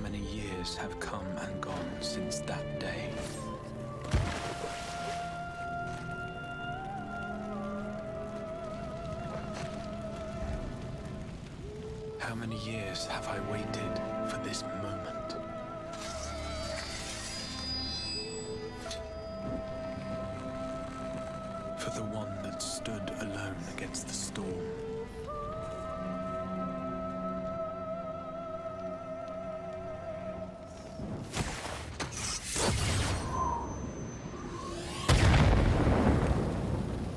many years have come and gone since that day? How many years have I waited for this moment? For the one that stood alone against the storm.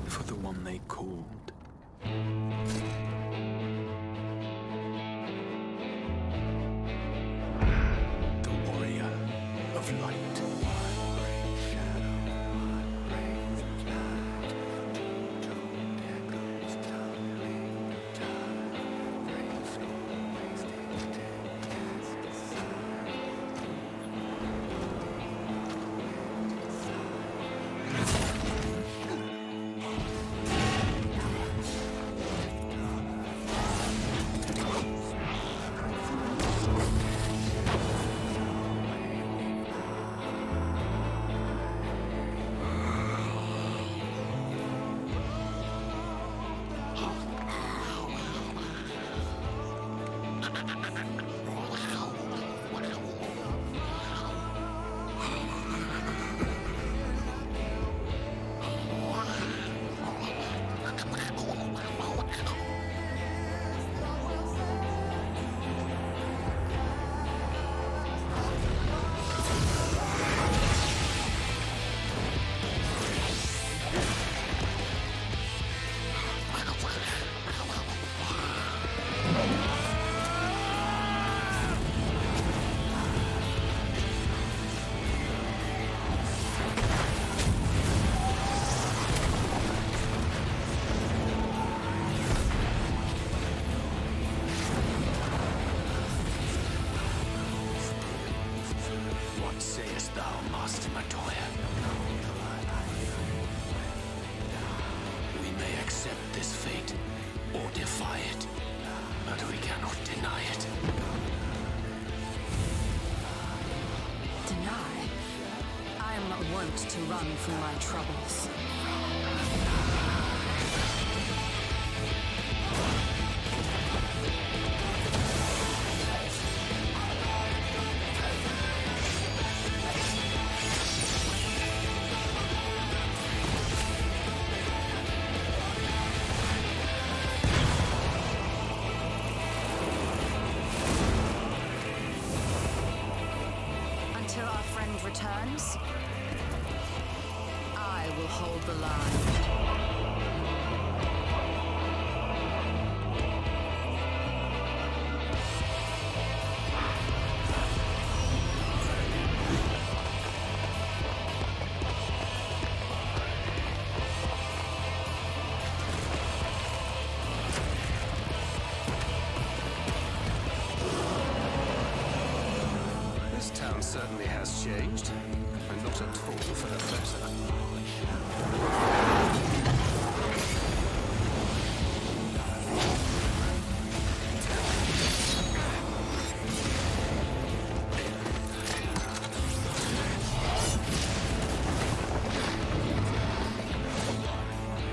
For the one they called. Of light. We may accept this fate or defy it, but we cannot deny it. Deny? I am not wont to run from my troubles. Until our friend returns, I will hold the line. This town certainly has changed, and not at all for the better.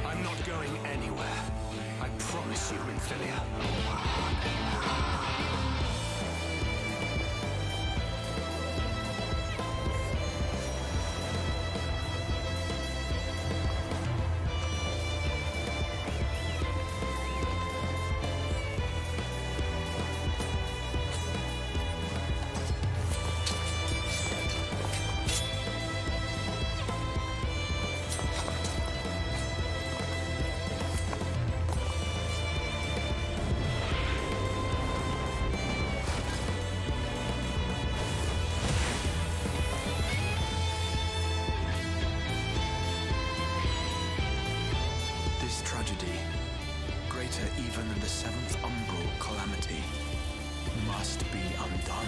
I'm not going anywhere. I promise you, Infilia. This tragedy, greater even than the seventh umbral calamity, must be undone.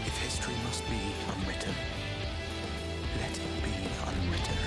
If history must be unwritten, let it be unwritten.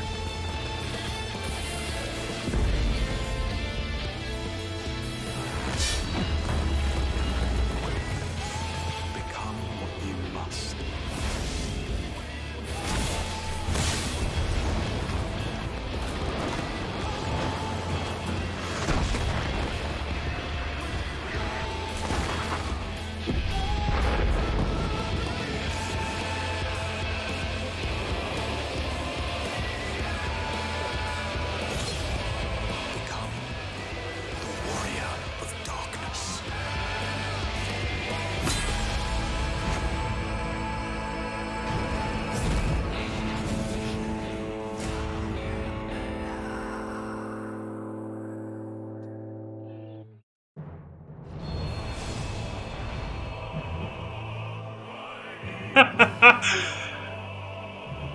I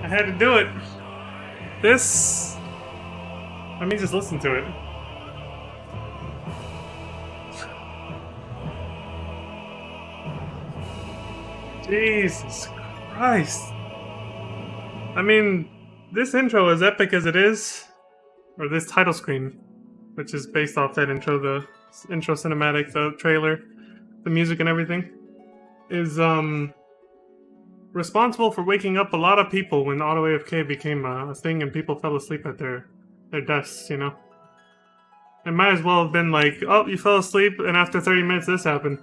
had to do it. This... Let me just listen to it. Jesus Christ. I mean, this intro, as epic as it is, or this title screen, which is based off that intro, the intro cinematic, the trailer, the music and everything, is responsible for waking up a lot of people when auto AFK became a thing and people fell asleep at their desks, you know? It might as well have been like, oh, you fell asleep and after 30 minutes this happened.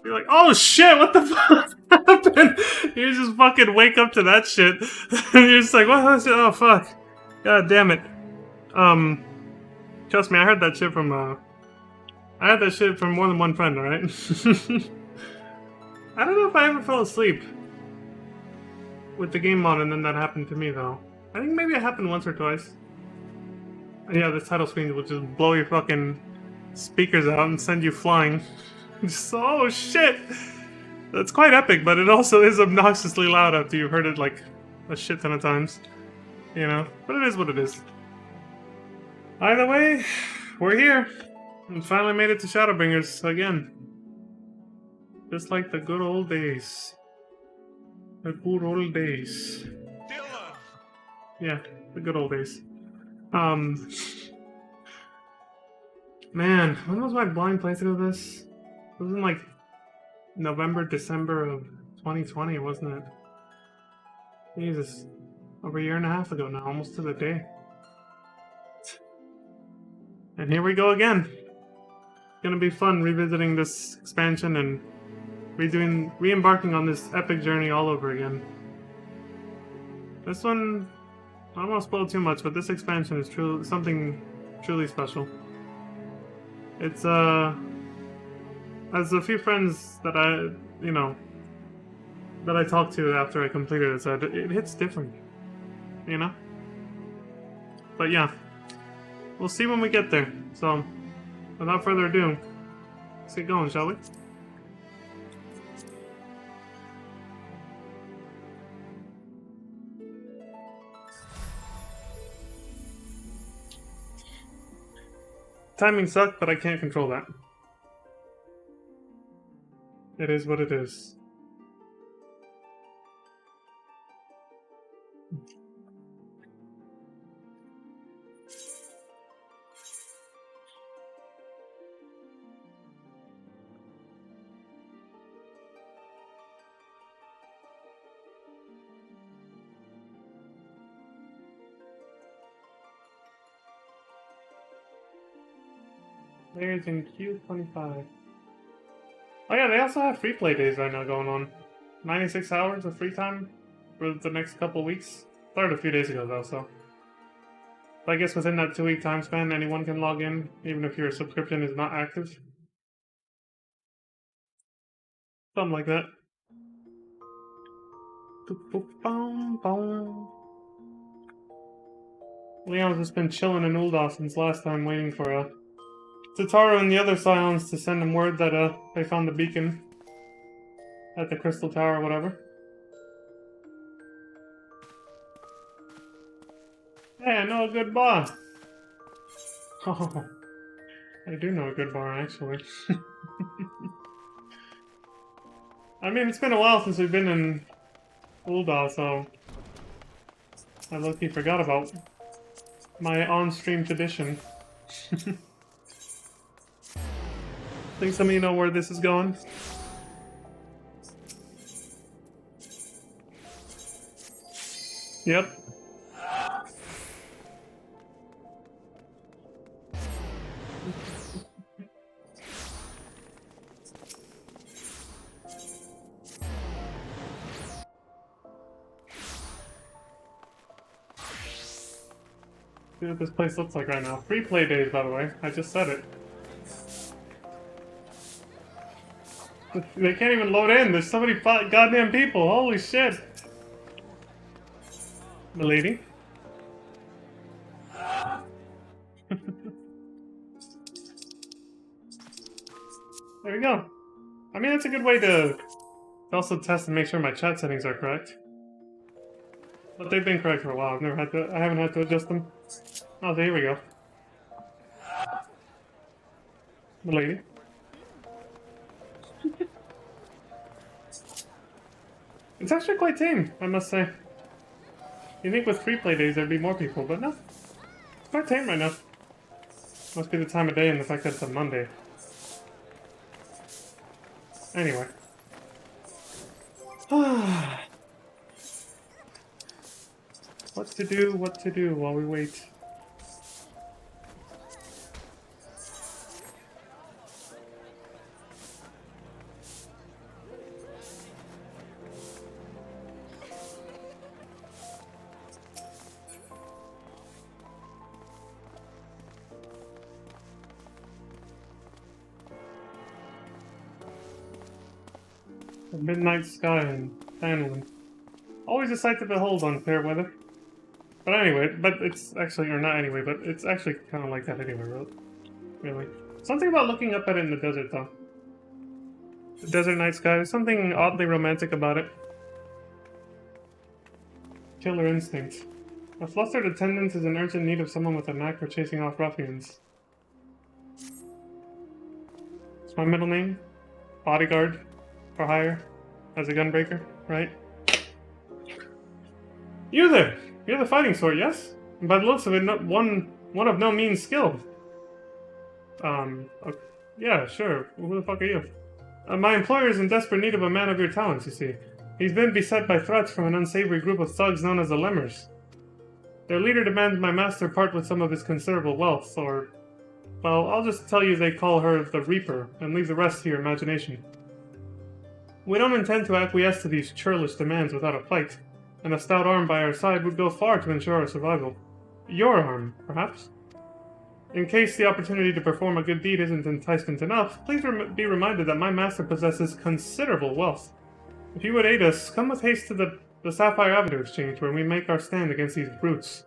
You're like, oh shit, what the fuck happened? You just fucking wake up to that shit. And you're just like, what? Oh fuck. God damn it. Trust me, I heard that shit from more than one friend, alright? I don't know if I ever fell asleep with the game on and then that happened to me though. I think maybe it happened once or twice. And yeah, this title screen will just blow your fucking speakers out and send you flying. Just, oh shit! That's quite epic, but it also is obnoxiously loud after you've heard it like a shit ton of times. You know? But it is what it is. Either way, we're here. And finally made it to Shadowbringers again. Just like the good old days. The good old days. Dylan. Yeah, the good old days. Man, when was my blind playthrough of this? It was in like November, December of 2020, wasn't it? Jesus. Over a year and a half ago now, almost to the day. And here we go again. It's gonna be fun revisiting this expansion and re-embarking on this epic journey all over again. This one, I don't want to spoil too much, but this expansion is something truly special. It's, as a few friends that I talked to after I completed it said, it hits different, you know? But yeah, we'll see when we get there. So, without further ado, let's get going, shall we? Timing sucked, but I can't control that. It is what it is. Players in Q25. Oh yeah, they also have free play days right now going on. 96 hours of free time for the next couple weeks. Started a few days ago though, so. But I guess within that 2-week time span, anyone can log in, even if your subscription is not active. Something like that. Leon's just been chilling in Ul'dah since last time, waiting for Tataru and the other Scions to send him word that they found the beacon at the Crystal Tower or whatever. Hey, I know a good bar. Oh, I do know a good bar, actually. I mean, it's been a while since we've been in Ul'dah, so I low-key forgot about my on-stream tradition. Think some of you know where this is going? Yep. See what this place looks like right now. Free play days, by the way. I just said it. They can't even load in. There's so many goddamn people. Holy shit. Milady. There we go. I mean, that's a good way to To also test and make sure my chat settings are correct. But they've been correct for a while. I haven't had to adjust them. Oh, so here we go. The lady. It's actually quite tame, I must say. You'd think with free play days there'd be more people, but no. It's quite tame right now. Must be the time of day and the fact that it's a Monday. Anyway. What to do while we wait. The midnight sky in Fanland. Always a sight to behold on fair weather. But anyway, it's actually kind of like that anyway, really. Something about looking up at it in the desert, though. The desert night sky, there's something oddly romantic about it. Killer instinct. A flustered attendant is in urgent need of someone with a knack for chasing off ruffians. It's my middle name. Bodyguard. For hire. As a gunbreaker, right? You there! You're the fighting sort, yes? And by the looks of it, one of no mean skill. Yeah, sure. Who the fuck are you? My employer is in desperate need of a man of your talents, you see. He's been beset by threats from an unsavory group of thugs known as the Lemmers. Their leader demands my master part with some of his considerable wealth, or... well, I'll just tell you they call her the Reaper, and leave the rest to your imagination. We don't intend to acquiesce to these churlish demands without a fight, and a stout arm by our side would go far to ensure our survival. Your arm, perhaps? In case the opportunity to perform a good deed isn't enticement enough, please be reminded that my master possesses considerable wealth. If you would aid us, come with haste to the Sapphire Avenue Exchange, where we make our stand against these brutes.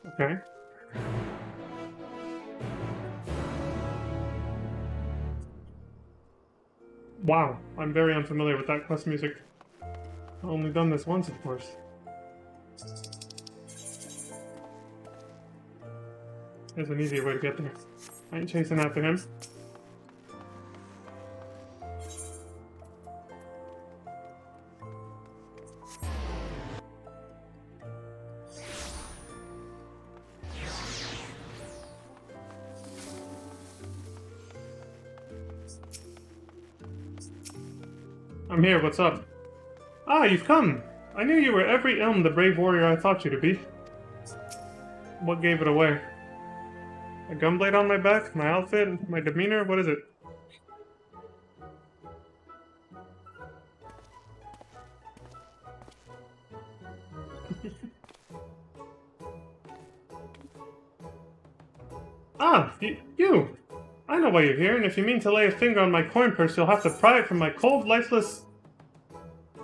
Okay. Wow, I'm very unfamiliar with that quest music. I've only done this once, of course. There's an easier way to get there. I ain't chasing after him. I'm here, what's up? Ah, you've come! I knew you were every ilm the brave warrior I thought you to be. What gave it away? A gunblade on my back? My outfit? My demeanor? What is it? Ah, you! I know why you're here, and if you mean to lay a finger on my coin purse, you'll have to pry it from my cold, lifeless...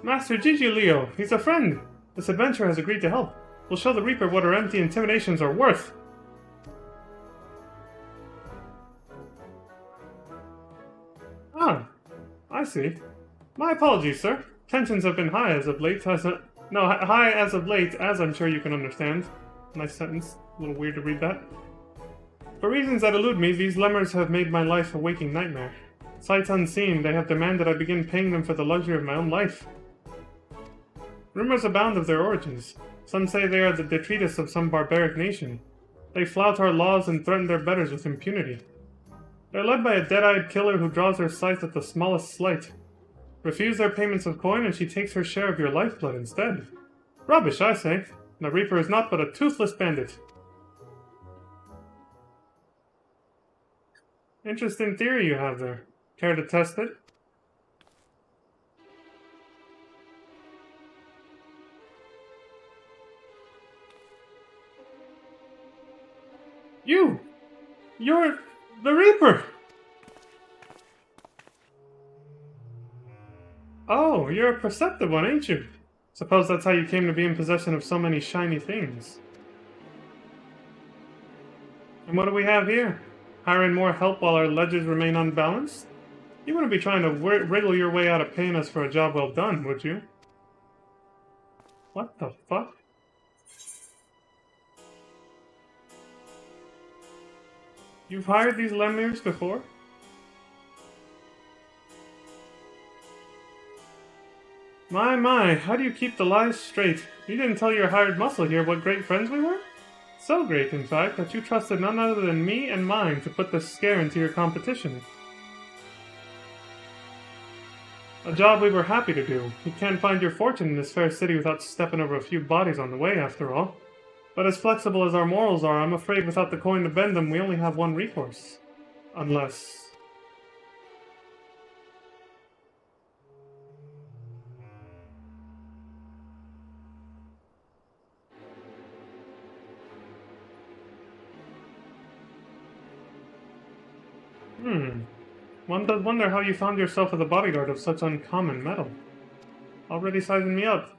Master Gigi Leo, he's a friend. This adventurer has agreed to help. We'll show the Reaper what her empty intimidations are worth. Ah, I see. My apologies, sir. Tensions have been high as of late, high as of late, as I'm sure you can understand. Nice sentence. A little weird to read that. For reasons that elude me, these Lemmers have made my life a waking nightmare. Sight unseen, they have demanded I begin paying them for the luxury of my own life. Rumors abound of their origins. Some say they are the detritus of some barbaric nation. They flout our laws and threaten their betters with impunity. They're led by a dead-eyed killer who draws her scythe at the smallest slight. Refuse their payments of coin and she takes her share of your lifeblood instead. Rubbish, I say. The Reaper is not but a toothless bandit. Interesting theory you have there. Care to test it? You're the Reaper! Oh, you're a perceptive one, ain't you? Suppose that's how you came to be in possession of so many shiny things. And what do we have here? Hiring more help while our ledgers remain unbalanced? You wouldn't be trying to wriggle your way out of paying us for a job well done, would you? What the fuck? You've hired these Lemirs before? My, how do you keep the lies straight? You didn't tell your hired muscle here what great friends we were? So great, in fact, that you trusted none other than me and mine to put the scare into your competition. A job we were happy to do. You can't find your fortune in this fair city without stepping over a few bodies on the way, after all. But as flexible as our morals are, I'm afraid without the coin to bend them, we only have one recourse. Unless... One does wonder how you found yourself as a bodyguard of such uncommon metal. Already sizing me up.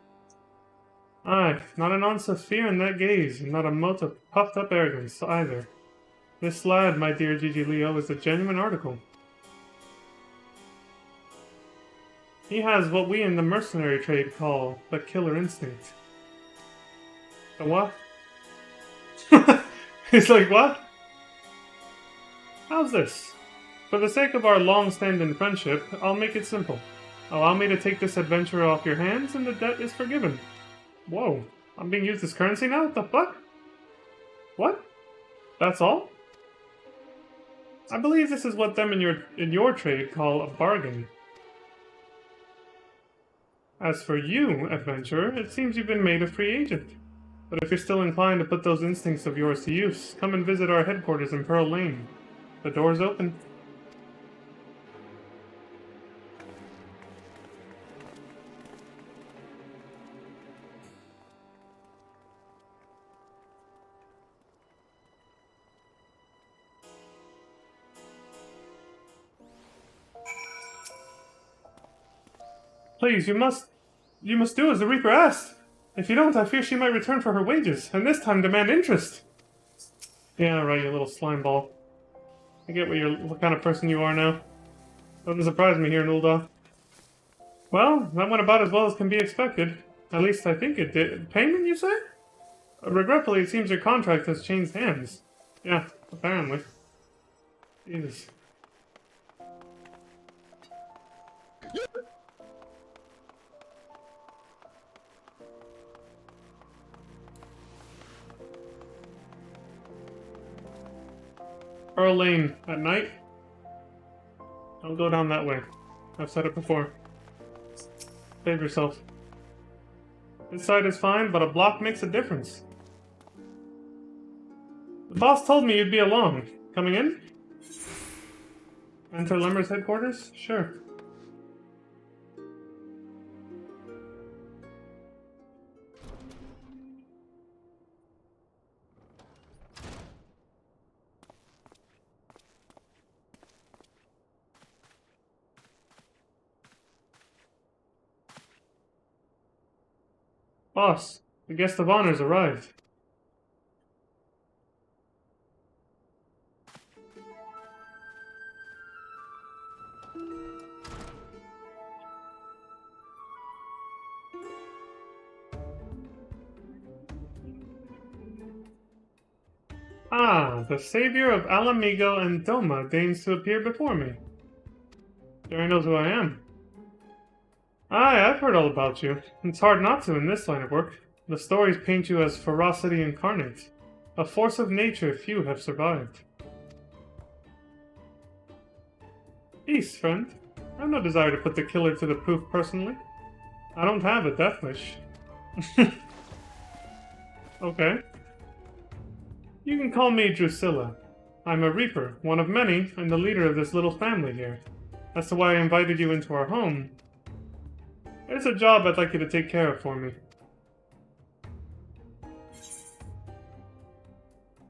Aye, not an ounce of fear in that gaze, and not a mote of puffed-up arrogance, either. This lad, my dear Gigi Leo, is a genuine article. He has what we in the mercenary trade call the killer instinct. The what? He's like, what? How's this? For the sake of our long-standing friendship, I'll make it simple. Allow me to take this adventure off your hands, and the debt is forgiven. Whoa, I'm being used as currency now? What the fuck? What? That's all? I believe this is what them in your trade call a bargain. As for you, adventurer, it seems you've been made a free agent. But if you're still inclined to put those instincts of yours to use, come and visit our headquarters in Pearl Lane. The door's open. Please, you must do as the Reaper asked. If you don't, I fear she might return for her wages, and this time demand interest. Yeah, right, you little slime ball. I get what kind of person you are now. Doesn't surprise me here in Ul'dah. Well, that went about as well as can be expected. At least I think it did. Payment, you say? Regretfully, it seems your contract has changed hands. Yeah, apparently. Jesus. Pearl Lane, at night? Don't go down that way. I've said it before. Save yourself. This side is fine, but a block makes a difference. The boss told me you'd be along. Coming in? Enter Lemmer's headquarters? Sure. Boss, the guest of honor's arrived. Ah, the savior of Alamigo and Doma deigns to appear before me. Jerry knows who I am. Aye, I've heard all about you. It's hard not to in this line of work. The stories paint you as ferocity incarnate, a force of nature few have survived. Peace, friend. I have no desire to put the killer to the proof personally. I don't have a death wish. Okay. You can call me Drusilla. I'm a Reaper, one of many, and the leader of this little family here. That's why I invited you into our home. There's a job I'd like you to take care of for me.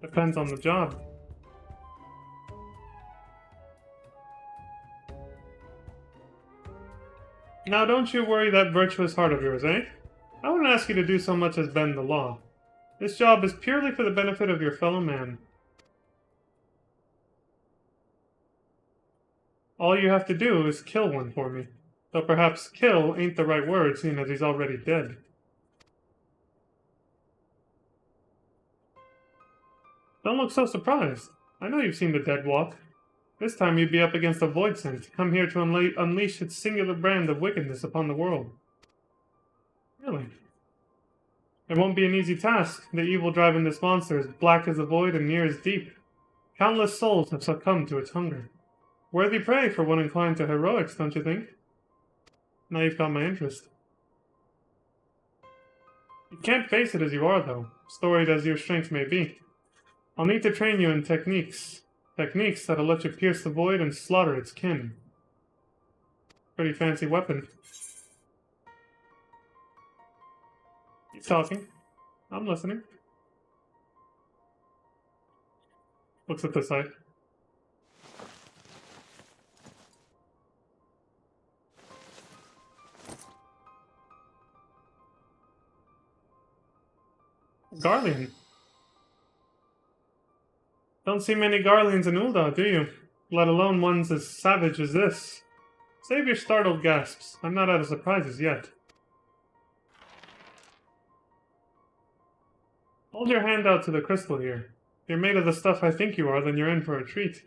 Depends on the job. Now don't you worry that virtuous heart of yours, eh? I wouldn't ask you to do so much as bend the law. This job is purely for the benefit of your fellow man. All you have to do is kill one for me. Though perhaps kill ain't the right word, seeing as he's already dead. Don't look so surprised. I know you've seen the dead walk. This time you'd be up against a void scent, come here to unleash its singular brand of wickedness upon the world. Really? It won't be an easy task. The evil driving this monster is black as the void and near as deep. Countless souls have succumbed to its hunger. Worthy prey for one inclined to heroics, don't you think? Now you've got my interest. You can't face it as you are, though, storied as your strength may be. I'll need to train you in techniques. Techniques that'll let you pierce the void and slaughter its kin. Pretty fancy weapon. Keep talking. I'm listening. Looks at the site. Garlean. Don't see many Garleans in Ul'dah, do you? Let alone ones as savage as this. Save your startled gasps. I'm not out of surprises yet. Hold your hand out to the crystal here. If you're made of the stuff I think you are, then you're in for a treat.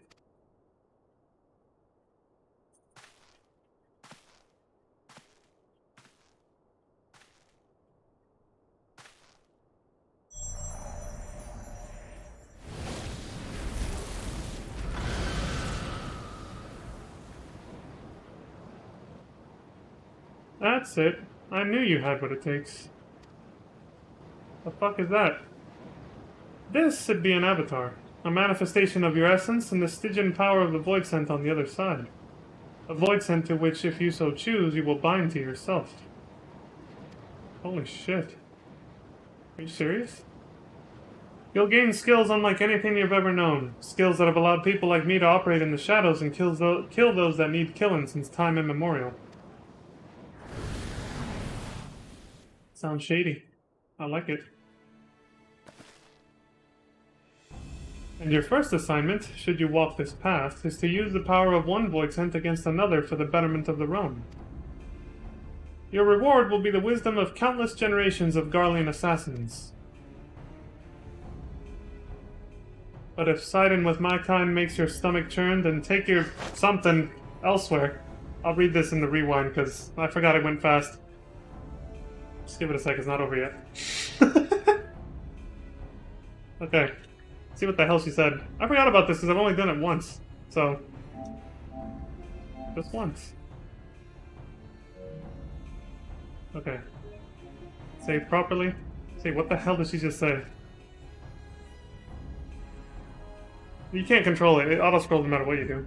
That's it. I knew you had what it takes. The fuck is that? This should be an avatar. A manifestation of your essence and the Stygian power of the Void Scent on the other side. A Void Scent to which, if you so choose, you will bind to yourself. Holy shit. Are you serious? You'll gain skills unlike anything you've ever known. Skills that have allowed people like me to operate in the shadows and kill those that need killing since time immemorial. Sounds shady. I like it. And your first assignment, should you walk this path, is to use the power of one Void Scent against another for the betterment of the realm. Your reward will be the wisdom of countless generations of Garlean assassins. But if siding with my kind makes your stomach churn, then take your something elsewhere. I'll read this in the rewind, because I forgot it went fast. Just give it a sec, it's not over yet. Okay. See what the hell she said. I forgot about this because I've only done it once. So. Just once. Okay. Save properly. See, what the hell did she just say? You can't control it. It auto-scrolls no matter what you do.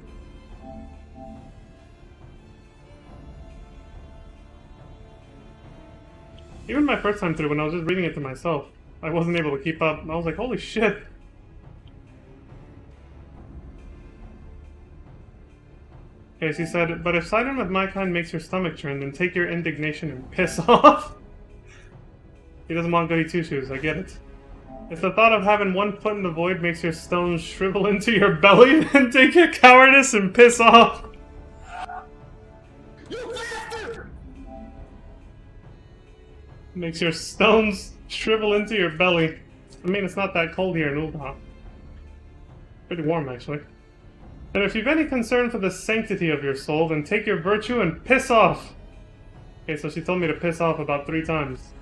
Even my first time through, when I was just reading it to myself, I wasn't able to keep up. I was like, holy shit. Okay, she said, but if siding with my kind makes your stomach churn, then take your indignation and piss off. He doesn't want goody two-shoes, I get it. If the thought of having one foot in the void makes your stones shrivel into your belly, then take your cowardice and piss off. You bastard! Makes your stones shrivel into your belly. I mean, it's not that cold here in Ul'dah. Pretty warm, actually. And if you've any concern for the sanctity of your soul, then take your virtue and piss off! Okay, so she told me to piss off about 3 times.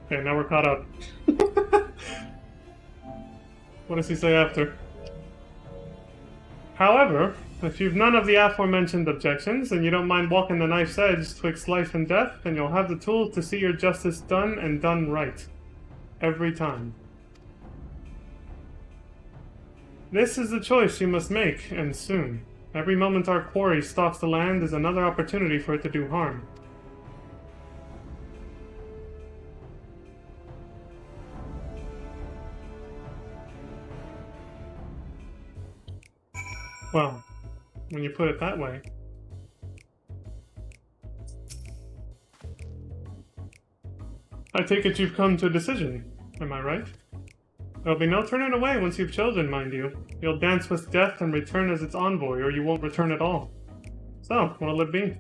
Okay, now we're caught up. What does he say after? However, if you've none of the aforementioned objections, and you don't mind walking the knife's edge twixt life and death, then you'll have the tools to see your justice done and done right. Every time. This is the choice you must make, and soon. Every moment our quarry stalks the land is another opportunity for it to do harm. Well, when you put it that way. I take it you've come to a decision, am I right? There'll be no turning away once you've chosen, mind you. You'll dance with death and return as its envoy, or you won't return at all. So, what'll it be?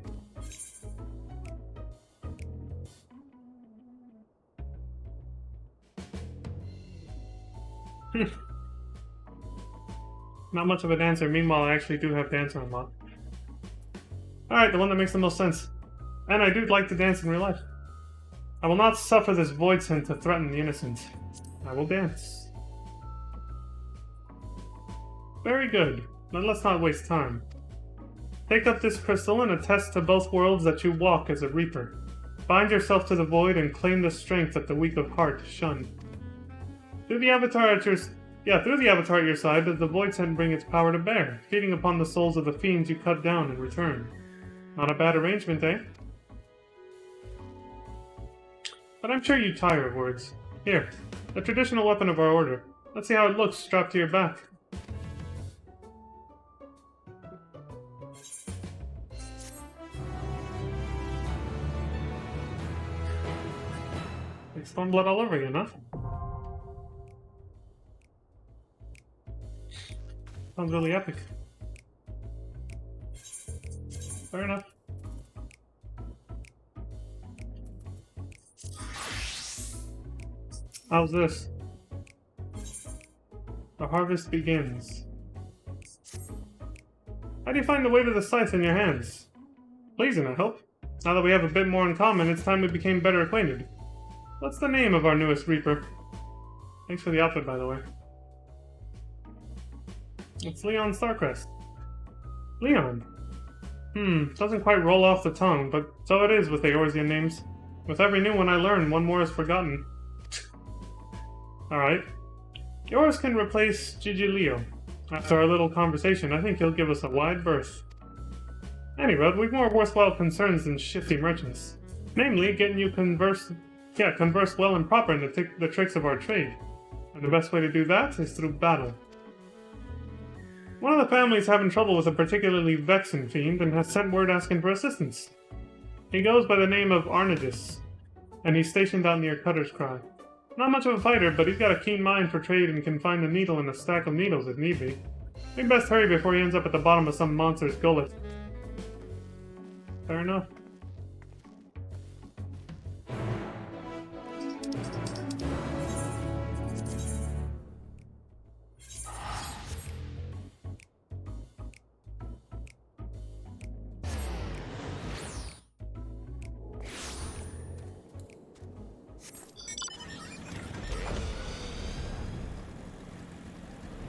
Not much of a dancer. Meanwhile, I actually do have dancer unlocked. Alright, the one that makes the most sense. And I do like to dance in real life. I will not suffer this void scent to threaten the innocent. I will dance. Very good. Then let's not waste time. Take up this crystal and attest to both worlds that you walk as a reaper. Bind yourself to the void and claim the strength that the weak of heart shun. Through the avatar at your side does the void scent bring its power to bear, feeding upon the souls of the fiends you cut down in return. Not a bad arrangement, eh? But I'm sure you tire of words. Here, the traditional weapon of our order. Let's see how it looks strapped to your back. Like Stormblood all over again, huh? Sounds really epic. Fair enough. How's this? The harvest begins. How do you find the weight of the scythe in your hands? Pleasing, I hope. Now that we have a bit more in common, it's time we became better acquainted. What's the name of our newest reaper? Thanks for the outfit, by the way. It's Leon Starcrest. Leon? Doesn't quite roll off the tongue, but so it is with Eorzean names. With every new one I learn, one more is forgotten. Alright. Yours can replace Gigi Leo. After our little conversation, I think he'll give us a wide berth. Anyway, we've more worthwhile concerns than shifty merchants. Namely, getting you converse well and proper in the tricks of our trade. And the best way to do that is through battle. One of the families having trouble with a particularly vexing fiend and has sent word asking for assistance. He goes by the name of Arnagis, and he's stationed out near Cutter's Cry. Not much of a fighter, but he's got a keen mind for trade and can find a needle in a stack of needles if need be. We'd best hurry before he ends up at the bottom of some monster's gullet. Fair enough.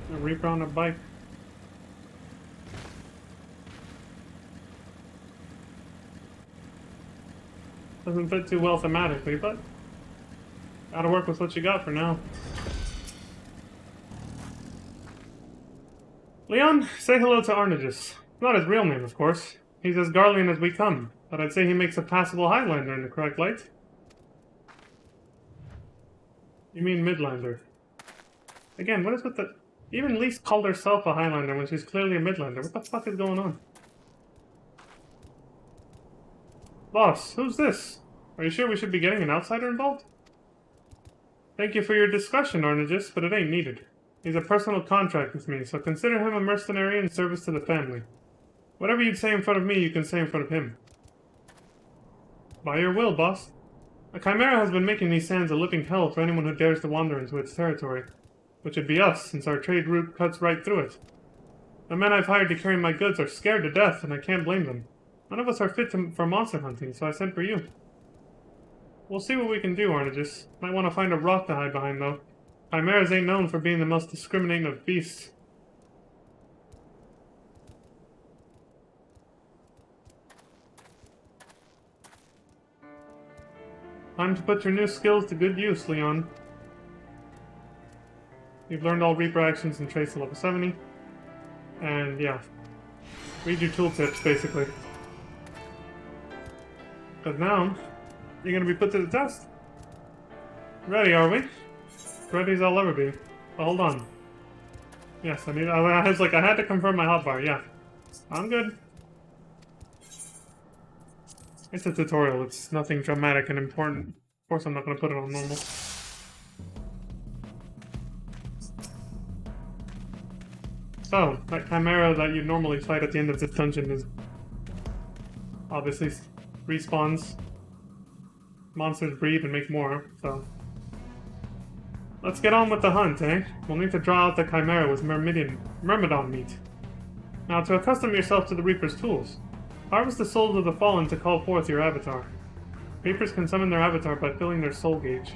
A Reaper on a bike. Doesn't fit too well thematically, but gotta work with what you got for now. Leon, say hello to Arnagis. Not his real name, of course. He's as Garlean as we come, but I'd say he makes a passable Highlander in the correct light. You mean Midlander. Again, what is with the... Even Lise called herself a Highlander when she's clearly a Midlander. What the fuck is going on? Boss, who's this? Are you sure we should be getting an outsider involved? Thank you for your discretion, Arnagis, but it ain't needed. He's a personal contract with me, so consider him a mercenary in service to the family. Whatever you'd say in front of me, you can say in front of him. By your will, boss. A chimera has been making these sands a living hell for anyone who dares to wander into its territory. Which would be us, since our trade route cuts right through it. The men I've hired to carry my goods are scared to death, and I can't blame them. None of us are fit for monster hunting, so I sent for you. We'll see what we can do, Arnagis. Might want to find a rock to hide behind, though. Chimeras ain't known for being the most discriminating of beasts. Time to put your new skills to good use, Leon. You've learned all Reaper actions and traits to level 70. And yeah. Read your tooltips, basically. Because now, you're going to be put to the test. Ready, are we? Ready as I'll ever be. But hold on. Yes, I was like, I had to confirm my hotbar, yeah. I'm good. It's a tutorial, it's nothing dramatic and important. Of course I'm not going to put it on normal. So, that chimera that you normally fight at the end of this dungeon is obviously respawns. Monsters breed and make more, so... Let's get on with the hunt, eh? We'll need to draw out the chimera with Myrmidon meat. Now, to accustom yourself to the Reaper's tools, harvest the souls of the fallen to call forth your avatar. Reapers can summon their avatar by filling their soul gauge.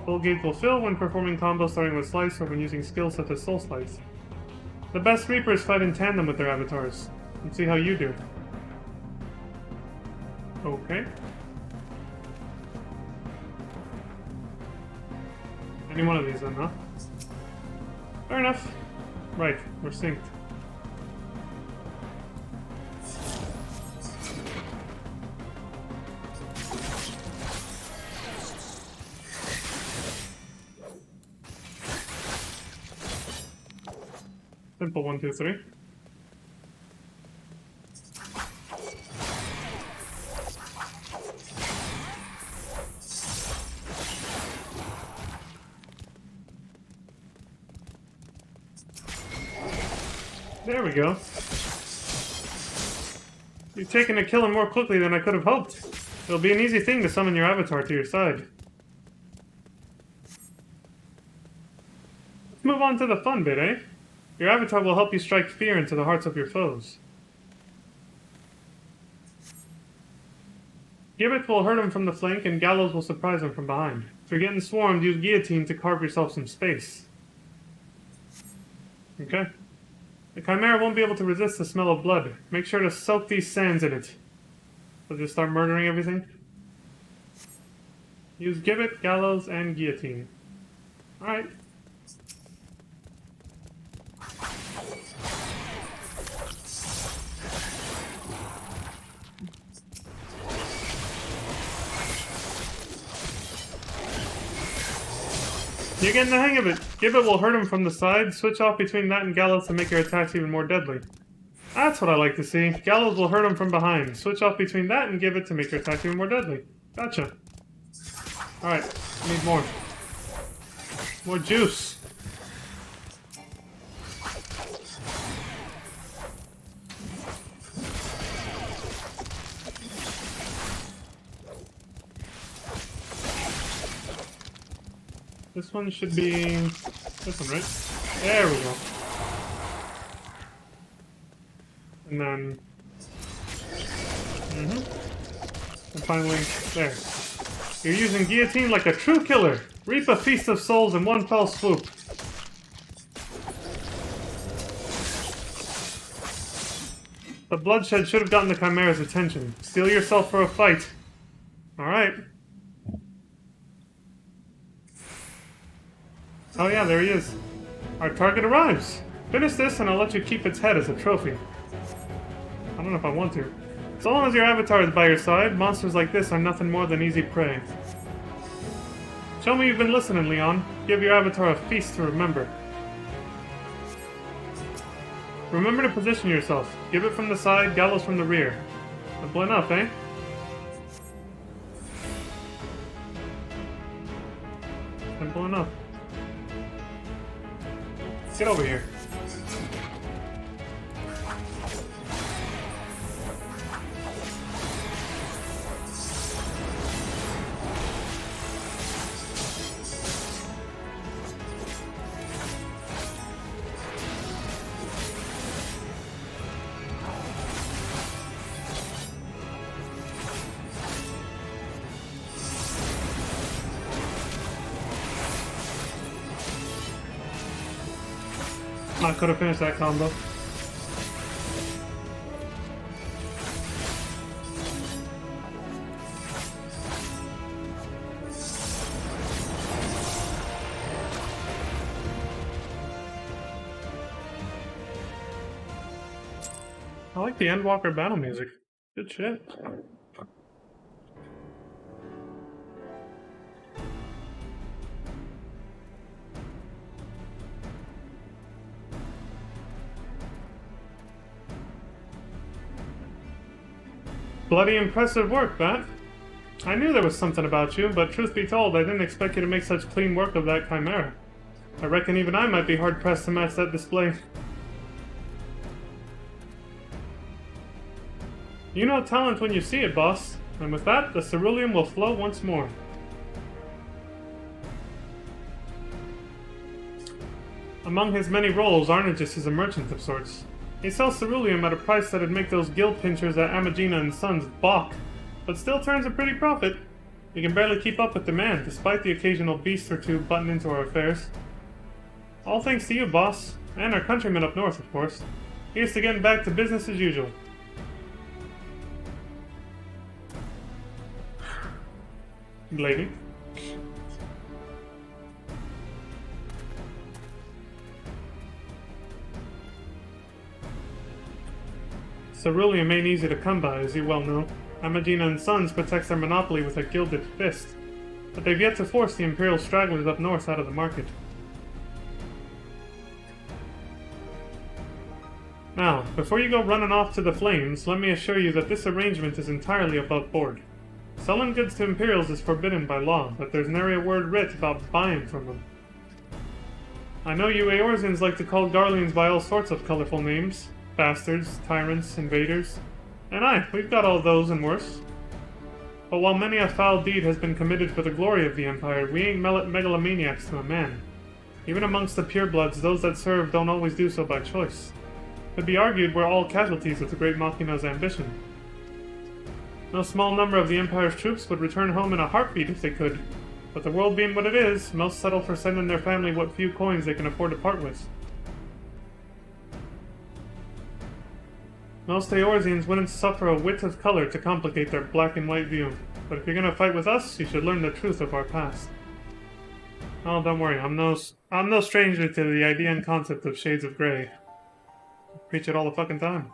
Soul gauge will fill when performing combos starting with Slice or when using skills such as Soul Slice. The best Reapers fight in tandem with their avatars. Let's see how you do. Okay. Any one of these then, huh? Fair enough. Right, we're synced. Simple 1, 2, 3. There we go. You've taken a killing more quickly than I could have hoped. It'll be an easy thing to summon your avatar to your side. Let's move on to the fun bit, eh? Your avatar will help you strike fear into the hearts of your foes. Gibbet will hurt him from the flank, and Gallows will surprise him from behind. If you're getting swarmed, use Guillotine to carve yourself some space. Okay. The Chimera won't be able to resist the smell of blood. Make sure to soak these sands in it. So just start murdering everything. Use Gibbet, Gallows, and Guillotine. Alright. You're getting the hang of it. Gibbet will hurt him from the side. Switch off between that and Gallows to make your attacks even more deadly. That's what I like to see. Gallows will hurt him from behind. Switch off between that and Gibbet to make your attacks even more deadly. Gotcha. Alright, need more. More juice. This one should be this one, right? There we go. And then... And finally, there. You're using Guillotine like a true killer. Reap a feast of souls in one fell swoop. The bloodshed should have gotten the Chimera's attention. Steel yourself for a fight. Alright. Oh yeah, there he is. Our target arrives. Finish this and I'll let you keep its head as a trophy. I don't know if I want to. So long as your avatar is by your side, monsters like this are nothing more than easy prey. Show me you've been listening, Leon. Give your avatar a feast to remember. Remember to position yourself. Give it from the side, Gallows from the rear. Simple enough, eh? Simple enough. Get over here. I could have finished that combo. I like the Endwalker battle music. Good shit. Bloody impressive work, Bat. I knew there was something about you, but truth be told, I didn't expect you to make such clean work of that Chimera. I reckon even I might be hard-pressed to match that display. You know talent when you see it, boss. And with that, the ceruleum will flow once more. Among his many roles, Arnagis is a merchant of sorts. He sells ceruleum at a price that'd make those guild pinchers at Amagina and Sons balk, but still turns a pretty profit. He can barely keep up with demand, despite the occasional beast or two butting into our affairs. All thanks to you, boss, and our countrymen up north, of course. Here's to getting back to business as usual. Lady. Ceruleum ain't easy to come by, as you well know. Amagina and Sons protects their monopoly with a gilded fist, but they've yet to force the Imperial stragglers up north out of the market. Now, before you go running off to the flames, let me assure you that this arrangement is entirely above board. Selling goods to Imperials is forbidden by law, but there's nary a word writ about buying from them. I know you Eorzeans like to call Garleans by all sorts of colorful names. Bastards, tyrants, invaders. And aye, we've got all those and worse. But while many a foul deed has been committed for the glory of the Empire, we ain't megalomaniacs to a man. Even amongst the purebloods, those that serve don't always do so by choice. It could be argued we're all casualties of the great Machina's ambition. No small number of the Empire's troops would return home in a heartbeat if they could, but the world being what it is, most settle for sending their family what few coins they can afford to part with. Most Eorzeans wouldn't suffer a whit of color to complicate their black and white view, but if you're gonna fight with us, you should learn the truth of our past. Oh, don't worry, I'm no stranger to the idea and concept of shades of grey. I preach it all the fucking time.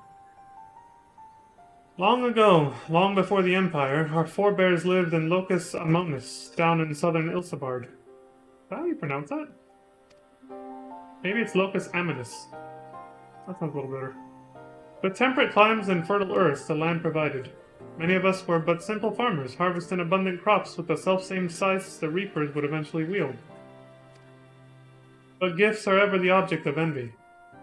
Long ago, long before the Empire, our forebears lived in Locus Amonis, down in southern Ilsabard. Is that how you pronounce that? Maybe it's Locus Amonis. That sounds a little better. With temperate climes and fertile earths the land provided, many of us were but simple farmers, harvesting abundant crops with the self-same scythes the reapers would eventually wield. But gifts are ever the object of envy.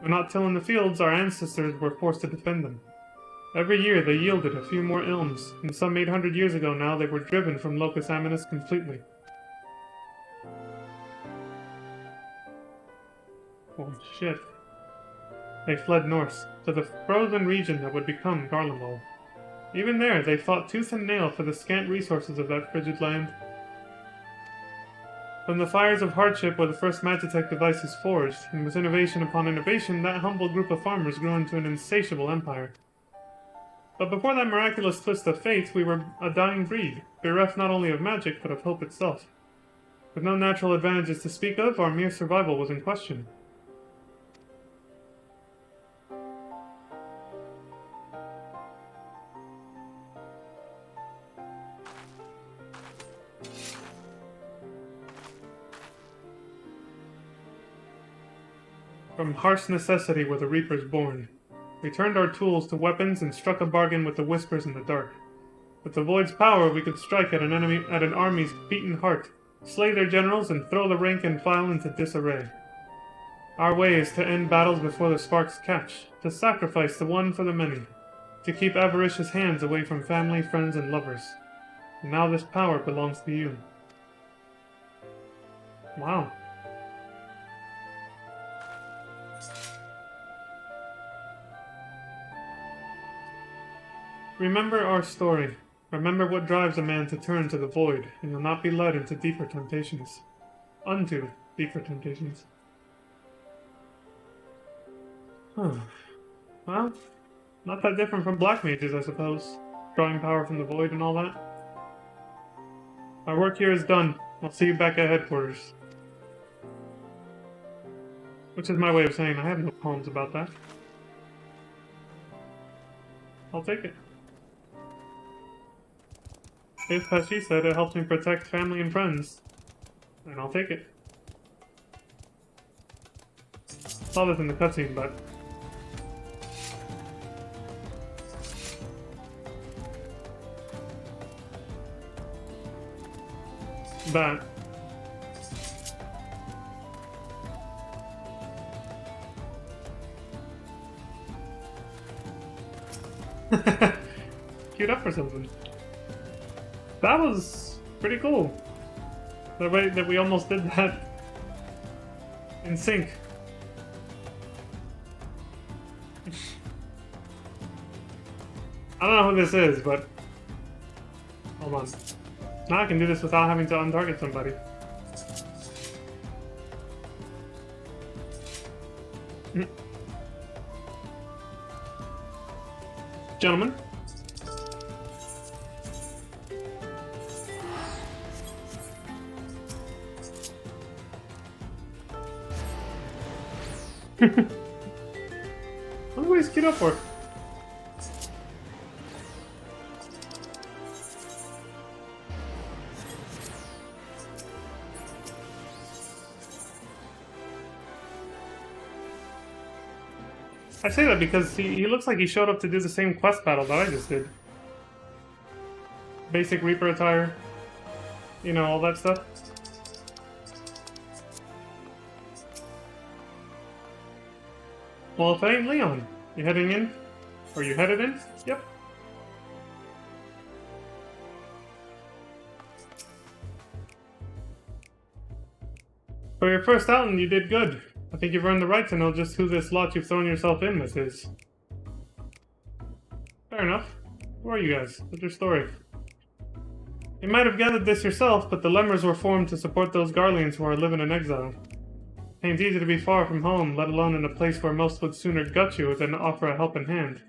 When not tilling the fields, our ancestors were forced to defend them. Every year they yielded a few more ilms, and some 800 years ago now they were driven from Locus Amonis completely. Holy shit. They fled north, to the frozen region that would become Garlemald. Even there, they fought tooth and nail for the scant resources of that frigid land. From the fires of hardship where the first Magitech device is forged, and with innovation upon innovation, that humble group of farmers grew into an insatiable empire. But before that miraculous twist of fate, we were a dying breed, bereft not only of magic, but of hope itself. With no natural advantages to speak of, our mere survival was in question. From harsh necessity were the Reapers born. We turned our tools to weapons and struck a bargain with the Whispers in the dark. With the Void's power, we could strike at an army's beaten heart, slay their generals, and throw the rank and file into disarray. Our way is to end battles before the sparks catch, to sacrifice the one for the many, to keep avaricious hands away from family, friends, and lovers. And now this power belongs to you. Wow. Remember our story. Remember what drives a man to turn to the void, and you'll not be led into deeper temptations. Unto deeper temptations. Huh. Well, not that different from black mages, I suppose. Drawing power from the void and all that. Our work here is done. I'll see you back at headquarters. Which is my way of saying I have no qualms about that. I'll take it. If, as she said, it helps me protect family and friends, then I'll take it. Saw this in the cutscene, but... queued up for something. That was pretty cool. The way that we almost did that in sync. I don't know who this is, but hold on. Now I can do this without having to untarget somebody. Gentlemen. What are we queued up for? I say that because he looks like he showed up to do the same quest battle that I just did. Basic Reaper attire. You know, all that stuff. Well, if it ain't Leon, you heading in? Or you headed in? Yep. For your first outing, you did good. I think you've earned the right to know just who this lot you've thrown yourself in with is. Fair enough. Who are you guys? What's your story? You might have gathered this yourself, but the Lemurs were formed to support those Garleans who are living in exile. Ain't easy to be far from home, let alone in a place where most would sooner gut you than offer a helping hand.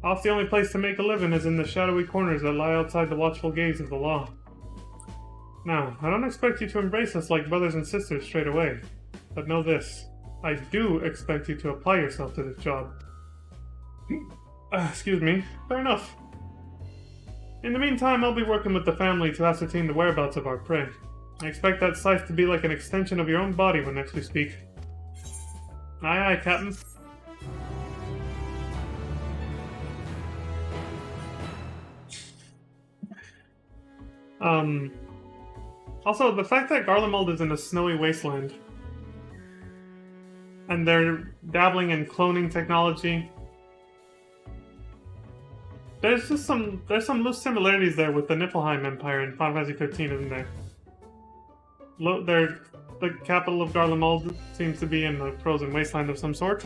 Off the only place to make a living is in the shadowy corners that lie outside the watchful gaze of the law. Now, I don't expect you to embrace us like brothers and sisters straight away, but know this. I do expect you to apply yourself to this job. Excuse me. Fair enough. In the meantime, I'll be working with the family to ascertain the whereabouts of our prey. I expect that scythe to be like an extension of your own body when next we speak. Aye, aye, Captain. Also, the fact that Garlemald is in a snowy wasteland, and they're dabbling in cloning technology, there's some loose similarities there with the Niflheim Empire in Final Fantasy 15, isn't there? The capital of Garlemald seems to be in a frozen wasteland of some sort,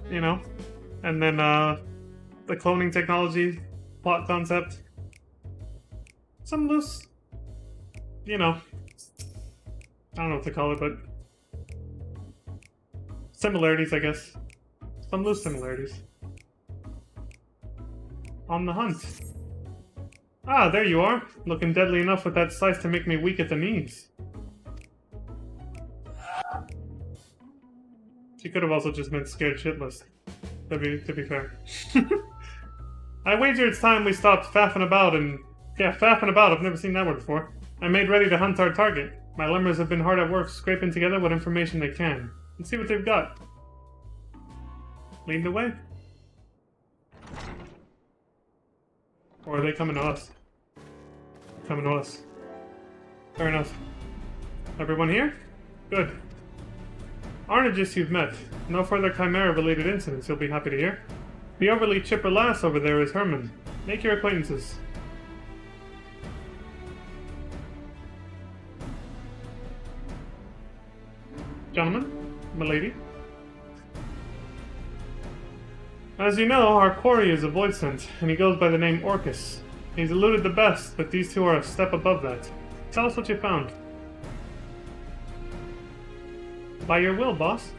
you know? And then, the cloning technology plot concept. Some loose, you know, I don't know what to call it, but similarities, I guess. Some loose similarities. On the hunt. Ah, there you are. Looking deadly enough with that scythe to make me weak at the knees. She could have also just meant scared shitless. To be fair. I wager it's time we stopped faffing about and... Yeah, faffing about, I've never seen that word before. I made ready to hunt our target. My Lemurs have been hard at work scraping together what information they can. Let's see what they've got. Lead the way. Or are they coming to us? Coming to us. Fair enough. Everyone here? Good. Arnagis you've met. No further Chimera-related incidents, you'll be happy to hear. The overly chipper lass over there is Herman. Make your acquaintances. Gentlemen, milady. As you know, our quarry is a Voidsent, and he goes by the name Orcus. He's eluded the best, but these two are a step above that. Tell us what you found. By your will, boss.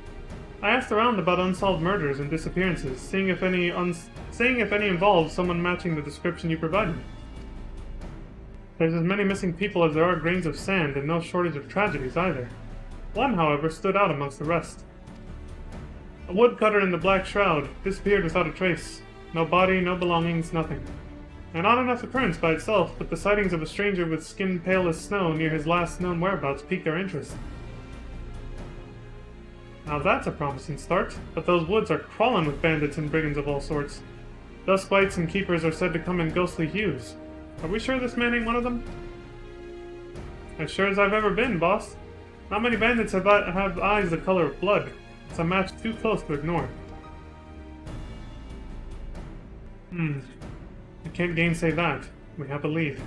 I asked around about unsolved murders and disappearances, seeing if any involved someone matching the description you provided. There's as many missing people as there are grains of sand, and no shortage of tragedies either. One, however, stood out amongst the rest. A woodcutter in the Black Shroud disappeared without a trace. No body, no belongings, nothing. An odd enough occurrence by itself, but the sightings of a stranger with skin pale as snow near his last known whereabouts piqued our interest. Now that's a promising start, but those woods are crawling with bandits and brigands of all sorts. Dusklights and keepers are said to come in ghostly hues. Are we sure this man ain't one of them? As sure as I've ever been, boss. Not many bandits have eyes the color of blood. It's a match too close to ignore. I can't gainsay that. We have a lead.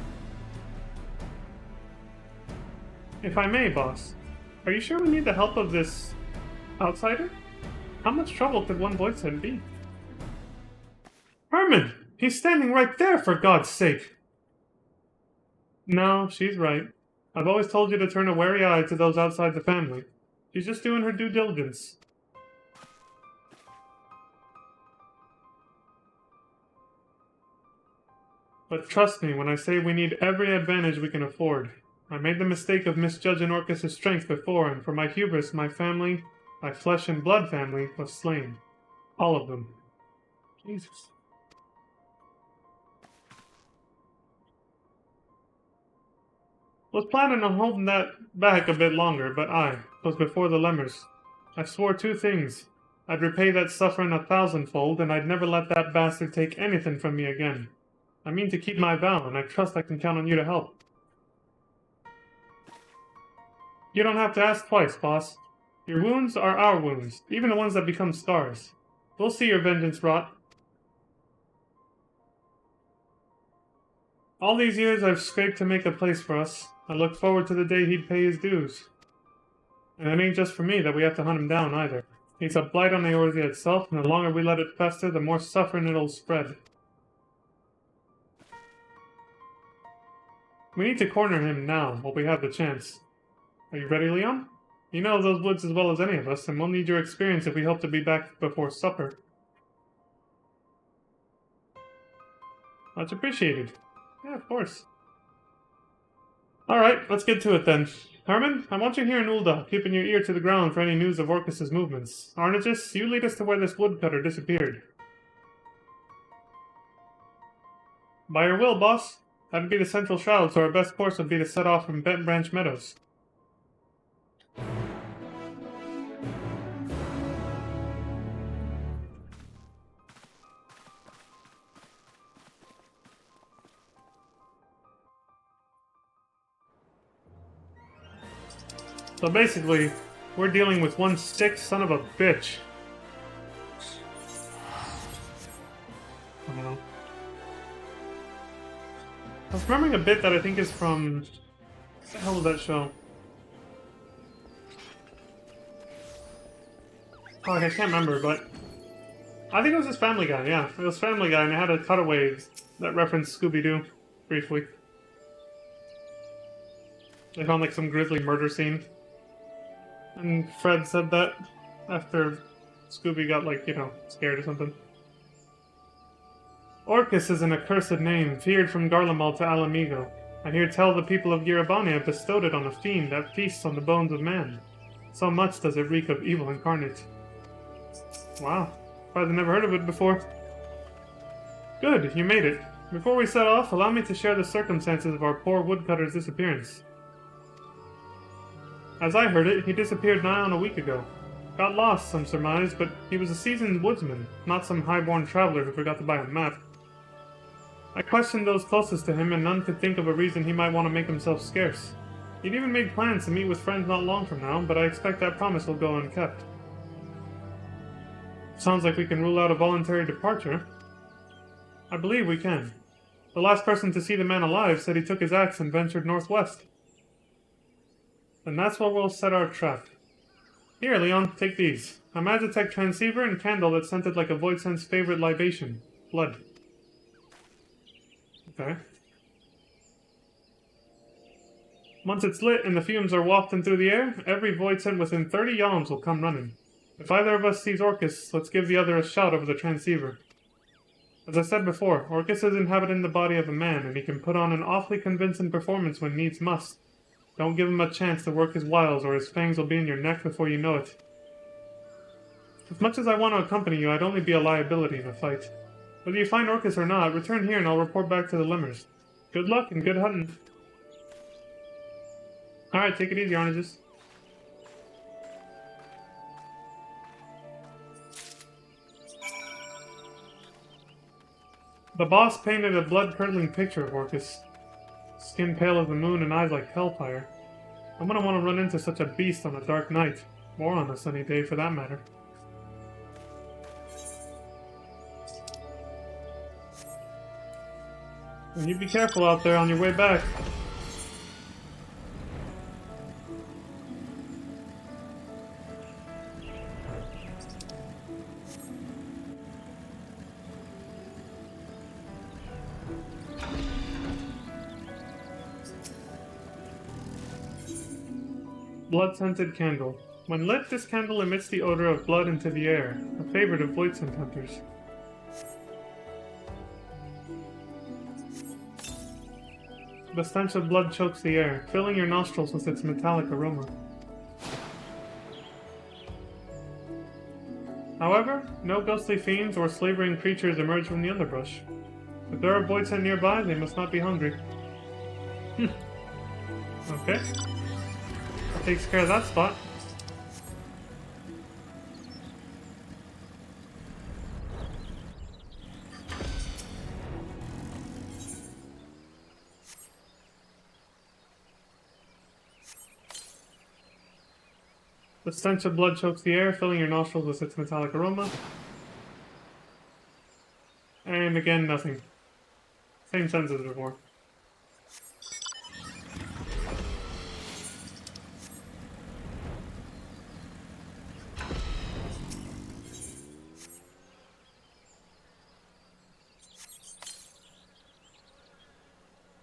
If I may, boss, are you sure we need the help of this outsider? How much trouble could one voice head be? Herman! He's standing right there, for God's sake! No, she's right. I've always told you to turn a wary eye to those outside the family. She's just doing her due diligence. But trust me when I say we need every advantage we can afford. I made the mistake of misjudging Orcus' strength before, and for my hubris, my family, my flesh and blood family, was slain. All of them. Jesus. Was planning on holding that back a bit longer, but was before the Lemurs. I swore two things. I'd repay that suffering 1,000-fold, and I'd never let that bastard take anything from me again. I mean to keep my vow, and I trust I can count on you to help. You don't have to ask twice, boss. Your wounds are our wounds, even the ones that become scars. We'll see your vengeance wrought. All these years I've scraped to make a place for us. I look forward to the day he'd pay his dues. And it ain't just for me that we have to hunt him down, either. He's a blight on the Eorzea itself, and the longer we let it fester, the more suffering it'll spread. We need to corner him now, while we have the chance. Are you ready, Leon? You know those woods as well as any of us, and we'll need your experience if we hope to be back before supper. Much appreciated. Yeah, of course. Alright, let's get to it then. Herman, I want you here in Ul'dah, keeping your ear to the ground for any news of Orcus' movements. Arnegis, you lead us to where this woodcutter disappeared. By your will, boss. That'd be the central shroud, so our best course would be to set off from Bent Branch Meadows. So basically, we're dealing with one sick son of a bitch. I don't know. I was remembering a bit that I think is from... What the hell was that show? Oh, I can't remember, but... I think it was this Family Guy, yeah. It was Family Guy, and it had a cutaway that referenced Scooby-Doo, briefly. They found, like, some grisly murder scene. And Fred said that after Scooby got, like, you know, scared or something. Orcus is an accursed name, feared from Garlemald to Alamigo. I hear tell the people of Girabania bestowed it on a fiend that feasts on the bones of man. So much does it reek of evil incarnate. Wow, I've never heard of it before. Good, you made it. Before we set off, allow me to share the circumstances of our poor woodcutter's disappearance. As I heard it, he disappeared nigh on a week ago. Got lost, some surmise, but he was a seasoned woodsman, not some high-born traveler who forgot to buy a map. I questioned those closest to him, and none could think of a reason he might want to make himself scarce. He'd even made plans to meet with friends not long from now, but I expect that promise will go unkept. Sounds like we can rule out a voluntary departure. I believe we can. The last person to see the man alive said he took his axe and ventured northwest. And that's where we'll set our trap. Here, Leon, take these. A Magitech transceiver and candle that scented like a Voidsent's favorite libation. Blood. Okay. Once it's lit and the fumes are wafting through the air, every Voidsent within 30 yalms will come running. If either of us sees Orcus, let's give the other a shout over the transceiver. As I said before, Orcus is inhabiting the body of a man, and he can put on an awfully convincing performance when needs must. Don't give him a chance to work his wiles, or his fangs will be in your neck before you know it. As much as I want to accompany you, I'd only be a liability in a fight. Whether you find Orcus or not, return here and I'll report back to the Lemurs. Good luck and good hunting. Alright, take it easy, Arnegis. The boss painted a blood-curdling picture of Orcus. Skin pale as the moon and eyes like hellfire. I'm gonna want to run into such a beast on a dark night. Or on a sunny day, for that matter. And you be careful out there on your way back. Blood-scented candle. When lit, this candle emits the odor of blood into the air, a favorite of void scent hunters. The stench of blood chokes the air, filling your nostrils with its metallic aroma. However, no ghostly fiends or slavering creatures emerge from the underbrush. If there are void scent nearby, they must not be hungry. Okay. That takes care of that spot. The stench of blood chokes the air, filling your nostrils with its metallic aroma. And again, nothing. Same sense as before.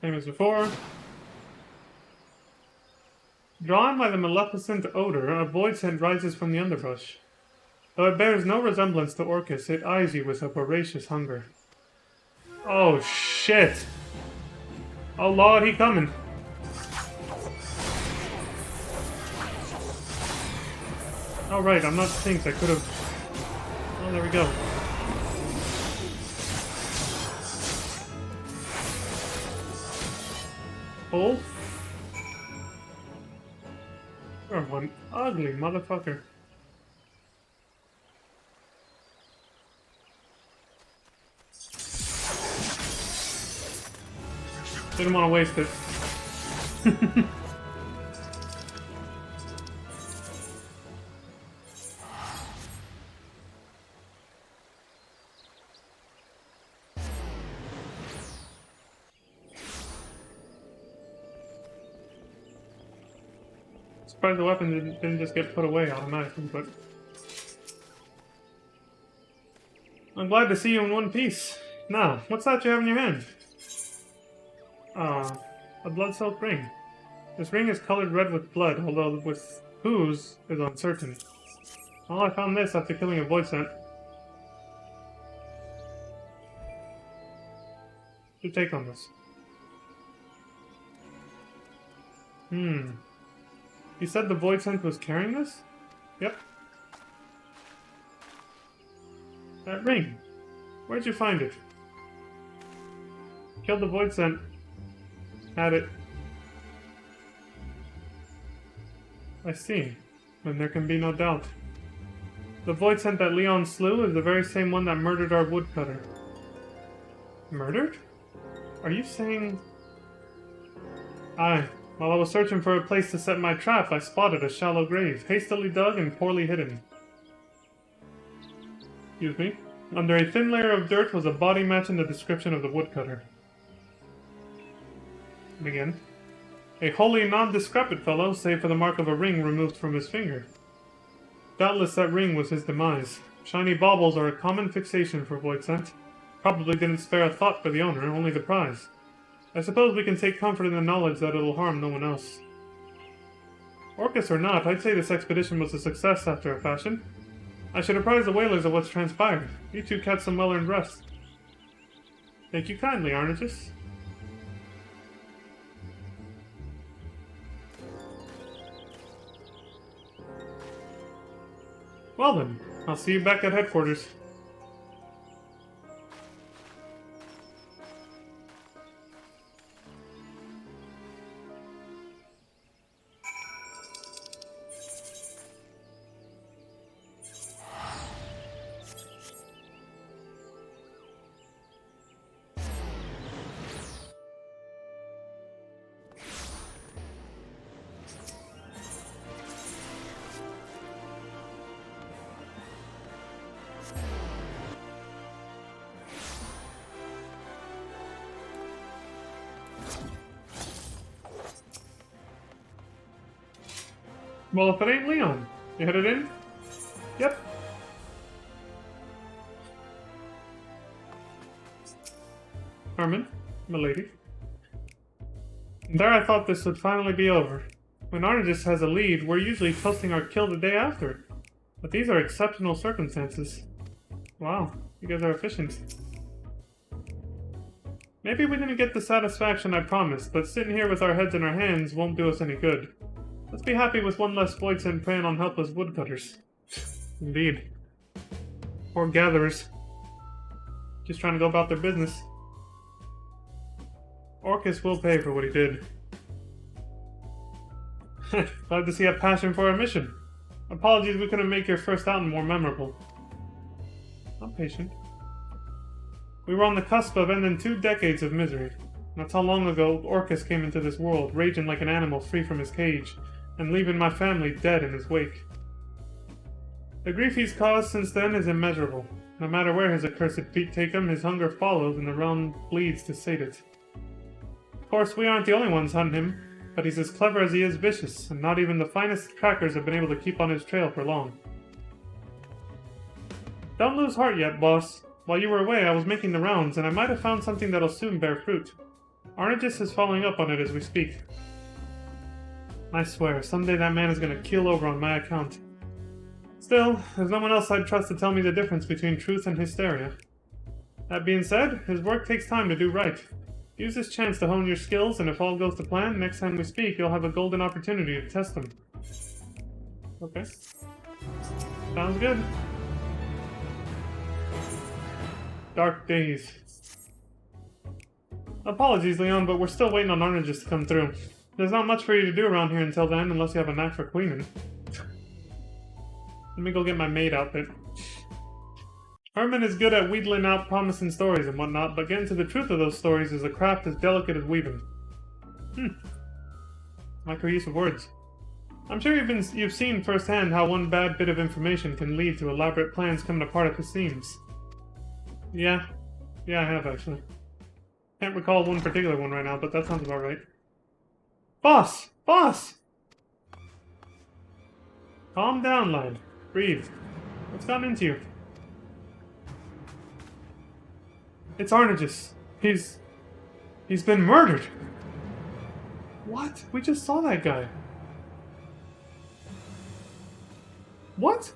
Same as before. Drawn by the maleficent odor, a void scent rises from the underbrush. Though it bears no resemblance to Orcus, it eyes you with a voracious hunger. Oh shit! Oh lord, he coming! Oh right, I'm not Sphinx, I could've... Oh, there we go. Hold. You're one ugly motherfucker. Didn't want to waste it. Surprised the weapon didn't just get put away automatically, but... I'm glad to see you in one piece. Now, what's that you have in your hand? A blood-soaked ring. This ring is colored red with blood, although with whose is uncertain. Well, I found this after killing a void scent. Your take on this? You said the void scent was carrying this? Yep. That ring. Where'd you find it? Killed the void scent. Had it. I see. Then there can be no doubt. The void scent that Leon slew is the very same one that murdered our woodcutter. Murdered? Are you saying... Aye. While I was searching for a place to set my trap, I spotted a shallow grave, hastily dug and poorly hidden. Excuse me. Under a thin layer of dirt was a body matching the description of the woodcutter. Again. A wholly non-discrepant fellow, save for the mark of a ring removed from his finger. Doubtless that ring was his demise. Shiny baubles are a common fixation for void scent. Probably didn't spare a thought for the owner, only the prize. I suppose we can take comfort in the knowledge that it'll harm no one else. Orcus or not, I'd say this expedition was a success after a fashion. I should apprise the whalers of what's transpired. You two catch some well-earned rest. Thank you kindly, Arnigus. Well then, I'll see you back at headquarters. Well, if it ain't Leon, you headed in? Yep. Herman, milady. And there I thought this would finally be over. When Arnagis has a lead, we're usually toasting our kill the day after. But these are exceptional circumstances. Wow, you guys are efficient. Maybe we didn't get the satisfaction I promised, but sitting here with our heads in our hands won't do us any good. Let's be happy with one less Voidsent preying on helpless woodcutters. Indeed. Poor gatherers. Just trying to go about their business. Orcus will pay for what he did. Glad to see a passion for our mission. Apologies we couldn't make your first outing more memorable. I'm patient. We were on the cusp of ending 2 decades of misery. That's how long ago Orcus came into this world, raging like an animal free from his cage, and leaving my family dead in his wake. The grief he's caused since then is immeasurable. No matter where his accursed feet take him, his hunger follows and the realm bleeds to sate it. Of course, we aren't the only ones hunting him, but he's as clever as he is vicious, and not even the finest trackers have been able to keep on his trail for long. Don't lose heart yet, boss. While you were away, I was making the rounds, and I might have found something that'll soon bear fruit. Arnagis is following up on it as we speak. I swear, someday that man is gonna keel over on my account. Still, there's no one else I'd trust to tell me the difference between truth and hysteria. That being said, his work takes time to do right. Use this chance to hone your skills, and if all goes to plan, next time we speak, you'll have a golden opportunity to test them. Okay. Sounds good. Dark days. Apologies, Leon, but we're still waiting on Arnagis to come through. There's not much for you to do around here until then, unless you have a knack for cleaning. Let me go get my maid outfit. Herman is good at wheedling out promising stories and whatnot, but getting to the truth of those stories is a craft as delicate as weaving. Like her use of words. I'm sure you've seen firsthand how one bad bit of information can lead to elaborate plans coming apart at the seams. Yeah, I have actually. Can't recall one particular one right now, but that sounds about right. Boss! Boss! Calm down, lad. Breathe. What's gotten into you? It's Arnagis. He's been murdered. What? We just saw that guy. What?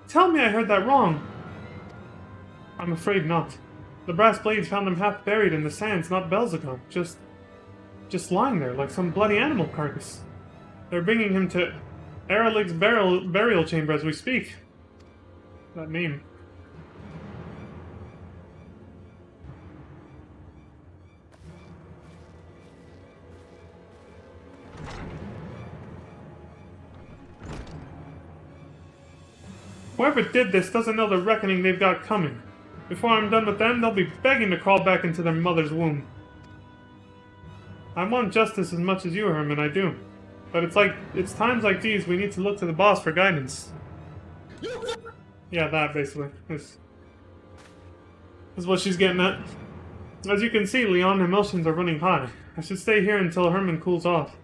Tell me I heard that wrong. I'm afraid not. The brass blades found him half buried in the sands, not Belzegon. Just lying there like some bloody animal carcass. They're bringing him to Eralig's burial chamber as we speak. That name. Whoever did this doesn't know the reckoning they've got coming. Before I'm done with them, they'll be begging to crawl back into their mother's womb. I want justice as much as you, Herman, I do. But it's times like these we need to look to the boss for guidance. Yeah, that basically is what she's getting at. As you can see, Leon, emotions are running high. I should stay here until Herman cools off.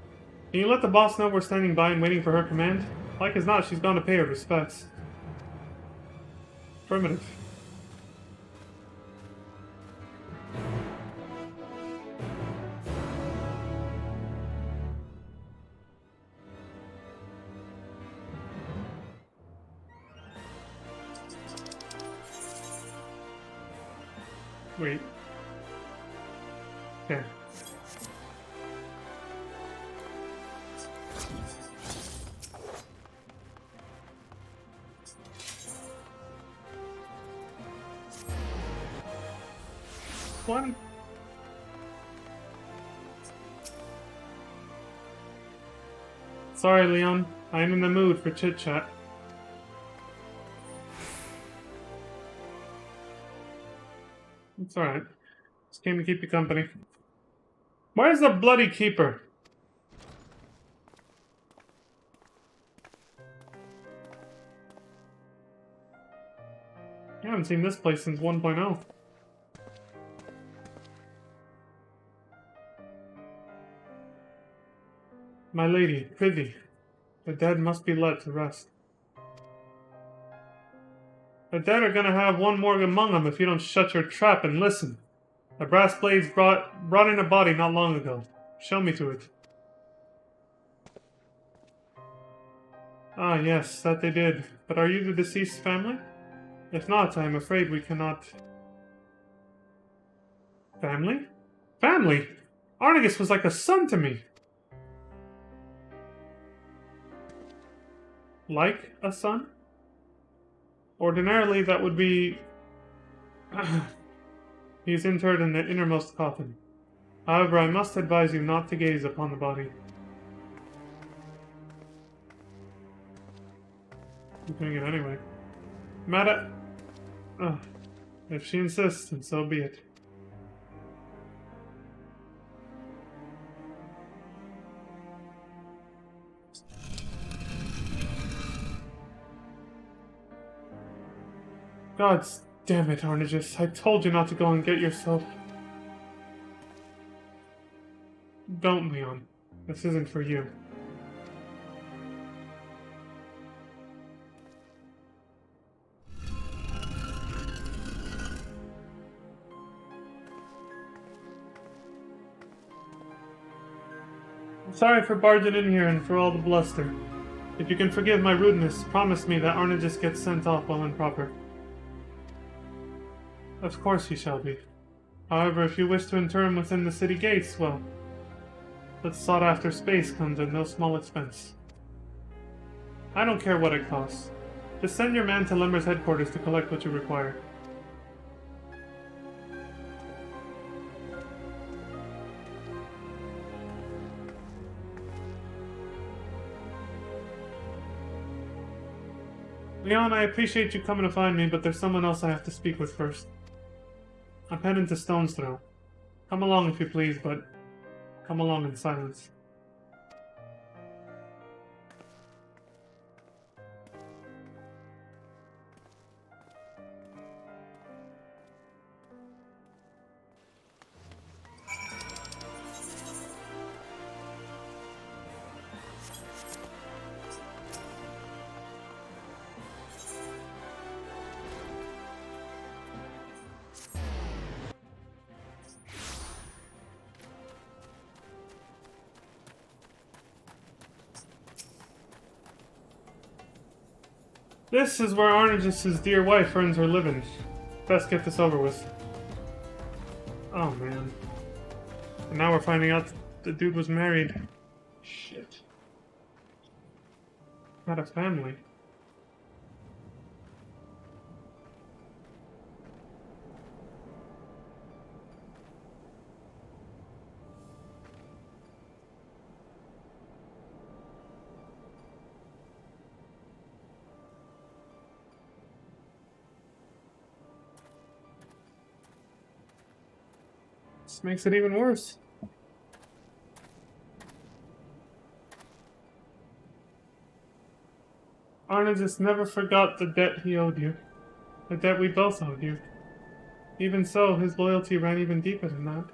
Can you let the boss know we're standing by and waiting for her command? Like as not, she's gone to pay her respects. Affirmative. Wait. Okay. One. Sorry, Leon. I'm in the mood for chit-chat. It's alright. Just came to keep you company. Where's the bloody keeper? I haven't seen this place since 1.0. My lady, prithee, The dead must be let to rest. The dead are gonna have one morgue among them if you don't shut your trap and listen. The brass blades brought in a body not long ago. Show me to it. Ah, yes, that they did. But are you the deceased family? If not, I am afraid we cannot... Family? Family? Arnegus was like a son to me. Like a son? Ordinarily, that would be... He is interred in the innermost coffin. However, I must advise you not to gaze upon the body. I'm doing it anyway. Mada... if she insists, then so be it. God damn it, Arnegus. I told you not to go and get yourself... Don't, Leon. This isn't for you. I'm sorry for barging in here and for all the bluster. If you can forgive my rudeness, promise me that Arnegus gets sent off while improper. Of course he shall be. However, if you wish to inter him within the city gates, well, that sought-after space comes at no small expense. I don't care what it costs. Just send your man to Lemmer's headquarters to collect what you require. Leon, I appreciate you coming to find me, but there's someone else I have to speak with first. I'm heading to Stone's Throw. Come along if you please, but come along in silence. This is where Arnegus' dear wife earns her living. Best get this over with. Oh man. And now we're finding out the dude was married. Shit. Had a family. This makes it even worse. Arnegus never forgot the debt he owed you. The debt we both owed you. Even so, his loyalty ran even deeper than that.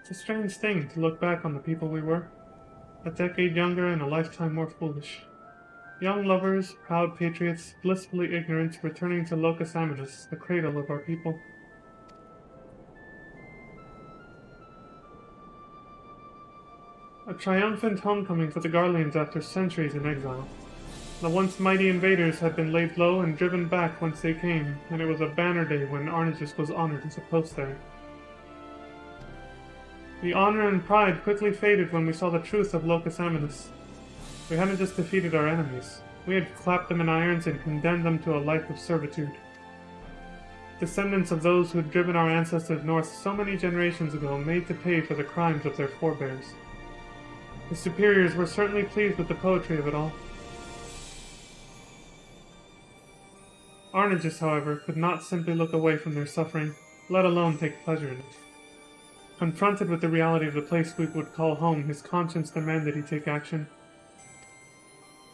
It's a strange thing to look back on the people we were. A decade younger and a lifetime more foolish. Young lovers, proud patriots, blissfully ignorant, returning to Locus Amanus, the cradle of our people. A triumphant homecoming for the Garleans after centuries in exile. The once mighty invaders had been laid low and driven back whence they came, and it was a banner day when Arnegus was honored as a post there. The honor and pride quickly faded when we saw the truth of Locus Amanus. We hadn't just defeated our enemies. We had clapped them in irons and condemned them to a life of servitude. Descendants of those who had driven our ancestors north so many generations ago, made to pay for the crimes of their forebears. The superiors were certainly pleased with the poetry of it all. Arnegus, however, could not simply look away from their suffering, let alone take pleasure in it. Confronted with the reality of the place we would call home, his conscience demanded he take action.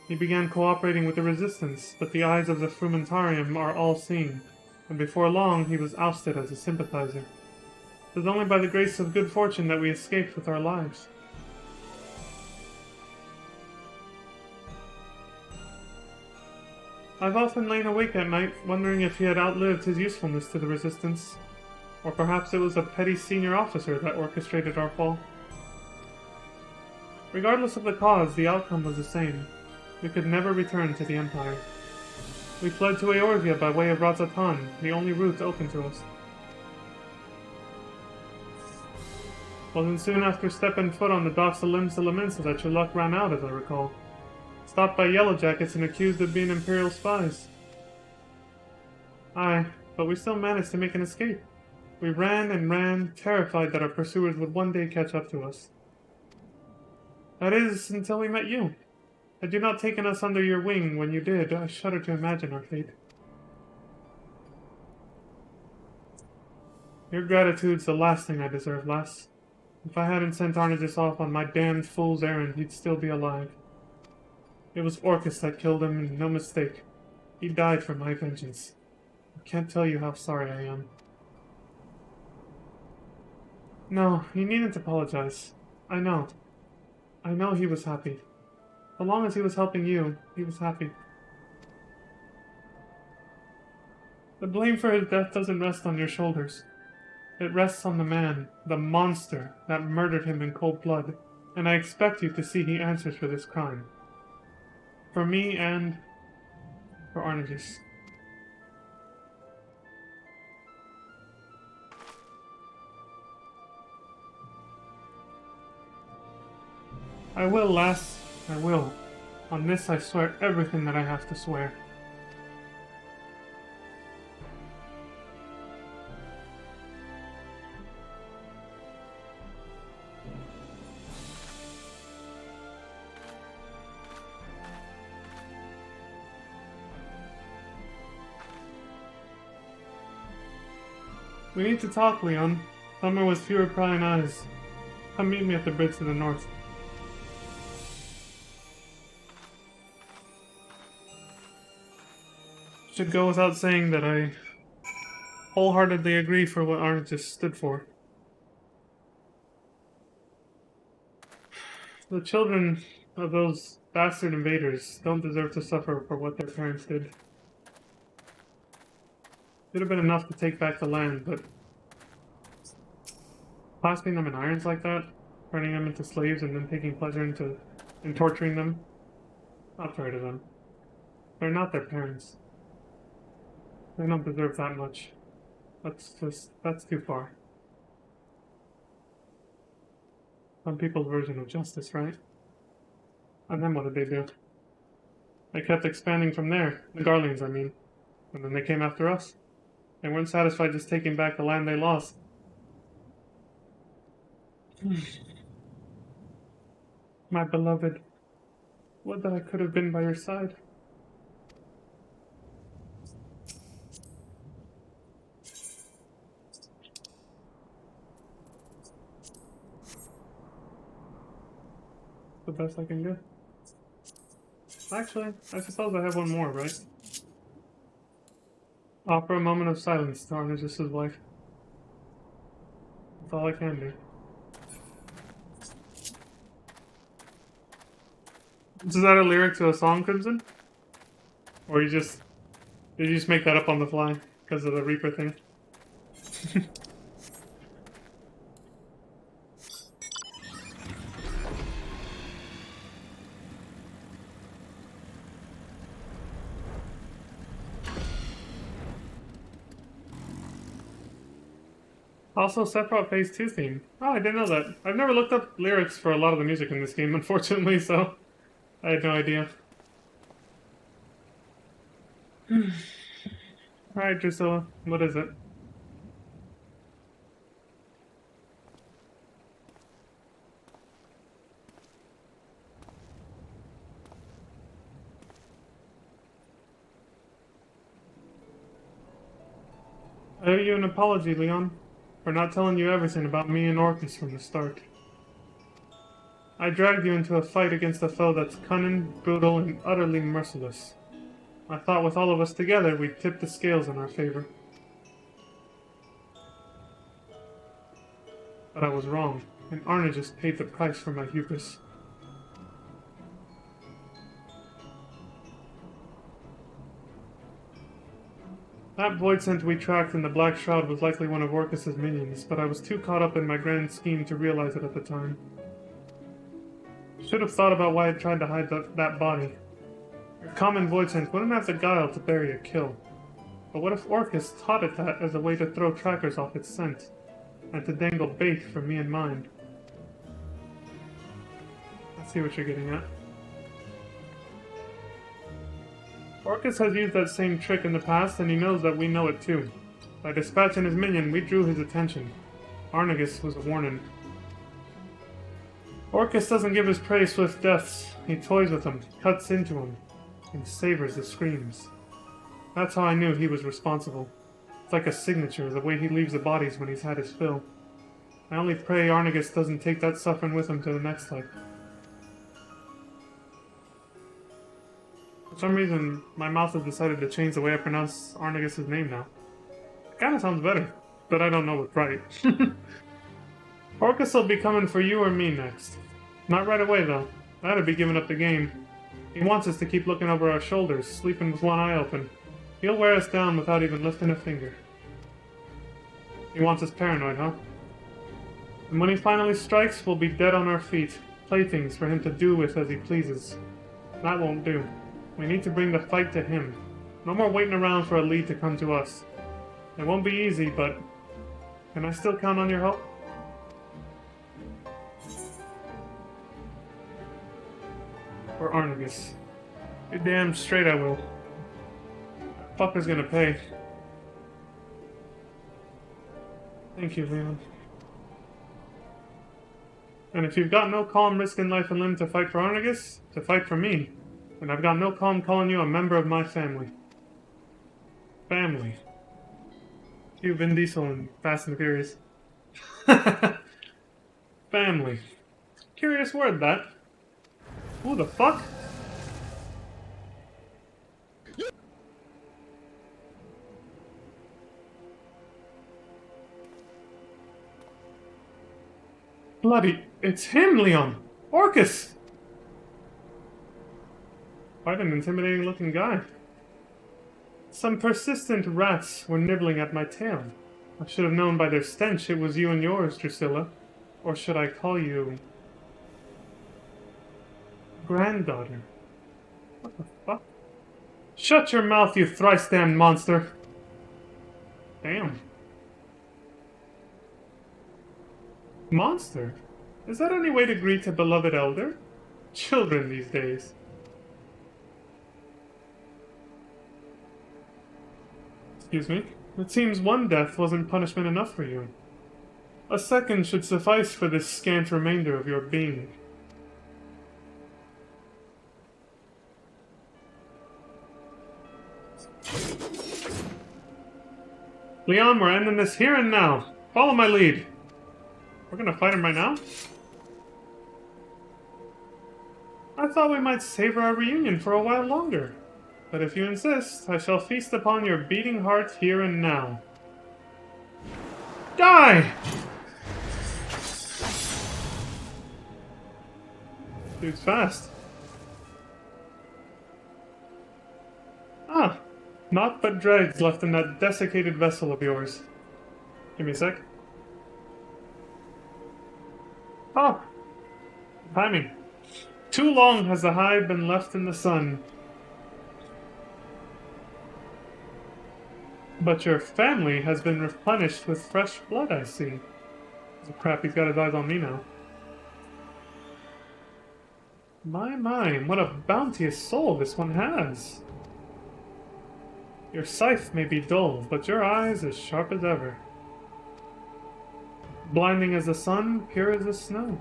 He began cooperating with the resistance, but the eyes of the Frumentarium are all-seeing, and before long he was ousted as a sympathizer. It was only by the grace of good fortune that we escaped with our lives. I've often lain awake at night, wondering if he had outlived his usefulness to the Resistance. Or perhaps it was a petty senior officer that orchestrated our fall. Regardless of the cause, the outcome was the same. We could never return to the Empire. We fled to Eorvia by way of Razatan, the only route open to us. Wasn't soon after stepping foot on the docks of Limsa that your luck ran out, as I recall. Stopped by Yellowjackets and accused of being Imperial spies. Aye, but we still managed to make an escape. We ran and ran, terrified that our pursuers would one day catch up to us. That is, until we met you. Had you not taken us under your wing when you did, I shudder to imagine our fate. Your gratitude's the last thing I deserve, lass. If I hadn't sent Arnagis off on my damned fool's errand, he'd still be alive. It was Orcus that killed him, and no mistake. He died for my vengeance. I can't tell you how sorry I am. No, you needn't apologize. I know. I know he was happy. So long as he was helping you, he was happy. The blame for his death doesn't rest on your shoulders. It rests on the man, the monster, that murdered him in cold blood, and I expect you to see he answers for this crime. For me and for Arnagis. I will, lass. I will. On this I swear everything that I have to swear. We need to talk, Leon. Somewhere with fewer prying eyes. Come meet me at the bridge to the north. Should go without saying that I wholeheartedly agree for what Arnagis stood for. The children of those bastard invaders don't deserve to suffer for what their parents did. Should have been enough to take back the land, but clasping them in irons like that, turning them into slaves and then taking pleasure in torturing them, not fair to them. They're not their parents. They don't deserve that much. That's too far. Some people's version of justice, right? And then what did they do? They kept expanding from there. The Garleans, I mean. And then they came after us. They weren't satisfied just taking back the land they lost. My beloved, would that I could have been by your side. The best I can do. Actually, I suppose I have one more, right? Offer a moment of silence to Arnagis' wife. That's all I can do. Is that a lyric to a song, Crimson? Or did you just make that up on the fly because of the Reaper thing? Also, Sephiroth Phase 2 theme. Oh, I didn't know that. I've never looked up lyrics for a lot of the music in this game, unfortunately, so I had no idea. Alright, Drusilla, what is it? I owe you an apology, Leon, for not telling you everything about me and Orcus from the start. I dragged you into a fight against a foe that's cunning, brutal, and utterly merciless. I thought with all of us together, we'd tip the scales in our favor. But I was wrong, and Arnagis paid the price for my hubris. That void scent we tracked in the Black Shroud was likely one of Orcus's minions, but I was too caught up in my grand scheme to realize it at the time. Should have thought about why I tried to hide that body. A common void scent wouldn't have the guile to bury a kill. But what if Orcus taught it that as a way to throw trackers off its scent, and to dangle bait for me and mine? I see what you're getting at. Orcus has used that same trick in the past, and he knows that we know it too. By dispatching his minion, we drew his attention. Arnegus was a warning. Orcus doesn't give his prey swift deaths. He toys with them, cuts into them, and savors the screams. That's how I knew he was responsible. It's like a signature, the way he leaves the bodies when he's had his fill. I only pray Arnegus doesn't take that suffering with him to the next life. For some reason, my mouth has decided to change the way I pronounce Arnegus' name now. It kinda sounds better, but I don't know what's right. Orcus will be coming for you or me next. Not right away, though. That'd be giving up the game. He wants us to keep looking over our shoulders, sleeping with one eye open. He'll wear us down without even lifting a finger. He wants us paranoid, huh? And when he finally strikes, we'll be dead on our feet. Playthings for him to do with as he pleases. That won't do. We need to bring the fight to him. No more waiting around for a lead to come to us. It won't be easy, but... can I still count on your help? Or Arnegus. You're damn straight I will. Fucker's gonna pay. Thank you, Leon. And if you've got no qualm risking life and limb to fight for Arnegus, to fight for me, then I've got no qualm calling you a member of my family. Family. You, Vin Diesel and Fast and Furious. Family. Curious word, that. Who the fuck? Bloody, it's him, Leon! Orcus! Quite an intimidating looking guy. Some persistent rats were nibbling at my tail. I should have known by their stench it was you and yours, Drusilla. Or should I call you... granddaughter? What the fuck? Shut your mouth, you thrice-damned monster! Damn. Monster? Is that any way to greet a beloved elder? Children these days. Excuse me? It seems one death wasn't punishment enough for you. A second should suffice for this scant remainder of your being. Leon, we're ending this here and now. Follow my lead. We're gonna fight him right now? I thought we might savor our reunion for a while longer. But if you insist, I shall feast upon your beating heart here and now. Die! Dude's fast. Ah, naught but dregs left in that desiccated vessel of yours. Give me a sec. Oh, timing. Too long has the hive been left in the sun. But your family has been replenished with fresh blood, I see. Oh, crap, he's got his eyes on me now. My, what a bounteous soul this one has. Your scythe may be dull, but your eyes as sharp as ever. Blinding as the sun, pure as the snow.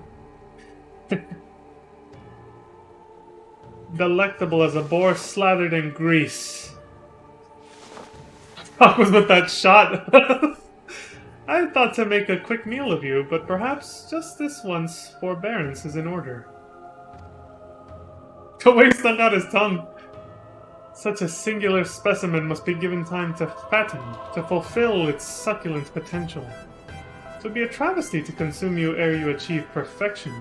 Delectable as a boar slathered in grease. Fuck was with that shot. I thought to make a quick meal of you, but perhaps just this once forbearance is in order. The way he stuck out his tongue. Such a singular specimen must be given time to fatten, to fulfill its succulent potential. It would be a travesty to consume you ere you achieve perfection.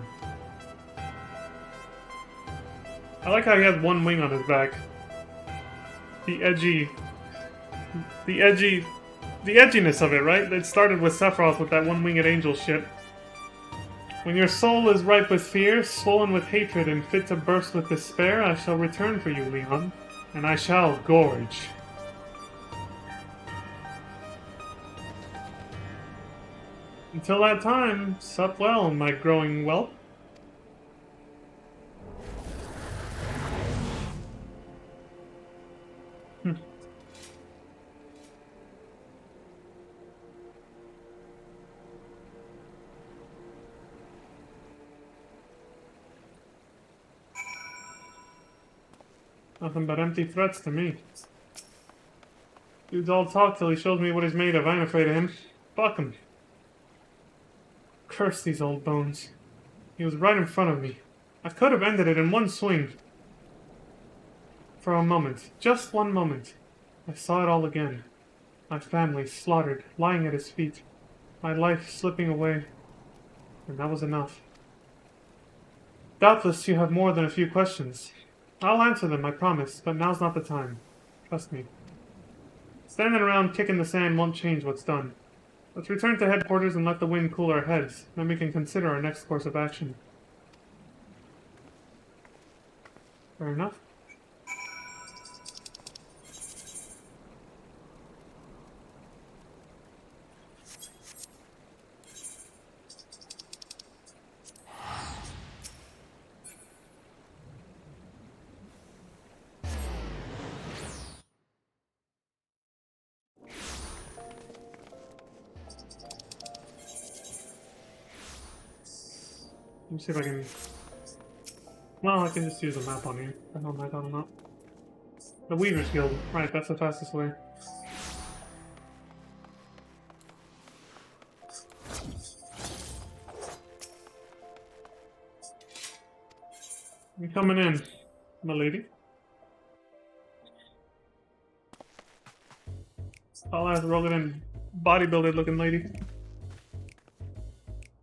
I like how he has one wing on his back. The edgy the edginess of it, right? It started with Sephiroth with that one-winged angel shit. When your soul is ripe with fear, swollen with hatred, and fit to burst with despair, I shall return for you, Leon, and I shall gorge. Until that time, sup well, my growing whelp. Nothing but empty threats to me. Dude's all talk till he shows me what he's made of. I ain't afraid of him. Fuck him. Curse these old bones. He was right in front of me. I could have ended it in one swing. For a moment, just one moment, I saw it all again. My family slaughtered, lying at his feet. My life slipping away. And that was enough. Doubtless you have more than a few questions. I'll answer them, I promise, but now's not the time. Trust me. Standing around kicking the sand won't change what's done. Let's return to headquarters and let the wind cool our heads. Then we can consider our next course of action. Fair enough. Let me see if I can... Well, I can just use a map on here. I don't know, I don't know. The Weaver's Guild. Right, that's the fastest way. You coming in, my lady? I'll ask rolling in bodybuilder looking lady.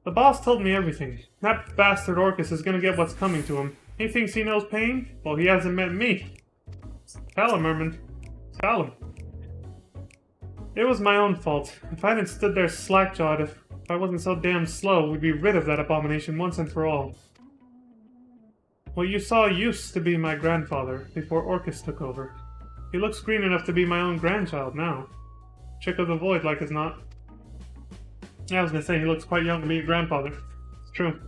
The boss told me everything. That bastard Orcus is gonna get what's coming to him. He thinks he knows pain? Well, he hasn't met me. Tell him, Ermin. Tell him. It was my own fault. If I hadn't stood there slack-jawed, if I wasn't so damn slow, we'd be rid of that abomination once and for all. What you saw used to be my grandfather, before Orcus took over. He looks green enough to be my own grandchild now. Trick of the void, like as not. I was gonna say he looks quite young to be a grandfather. It's true.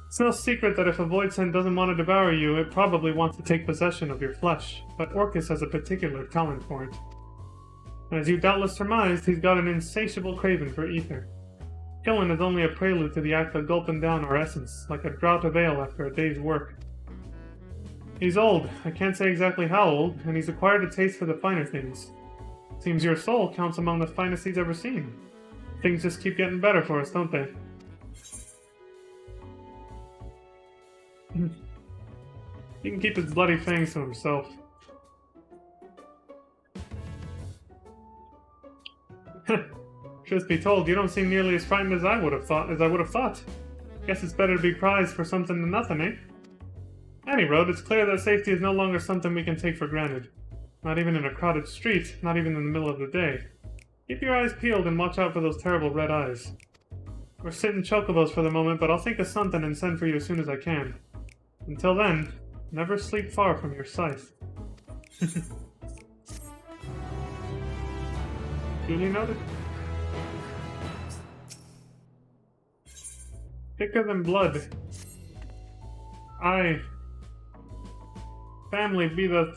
It's no secret that if a void scent doesn't want to devour you, it probably wants to take possession of your flesh, but Orcus has a particular talent for it. And as you doubtless surmised, he's got an insatiable craving for ether. Killing is only a prelude to the act of gulping down our essence, like a draught of ale after a day's work. He's old, I can't say exactly how old, and he's acquired a taste for the finer things. Seems your soul counts among the finest he's ever seen. Things just keep getting better for us, don't they? He can keep his bloody fangs to himself. Truth be told, you don't seem nearly as frightened as I would have thought. Guess it's better to be prized for something than nothing, eh? Any road, it's clear that safety is no longer something we can take for granted. Not even in a crowded street, not even in the middle of the day. Keep your eyes peeled and watch out for those terrible red eyes. We're sitting chocobos for the moment, but I'll think of something and send for you as soon as I can. Until then, never sleep far from your scythe. Duly noted. Thicker than blood. Aye. Family be the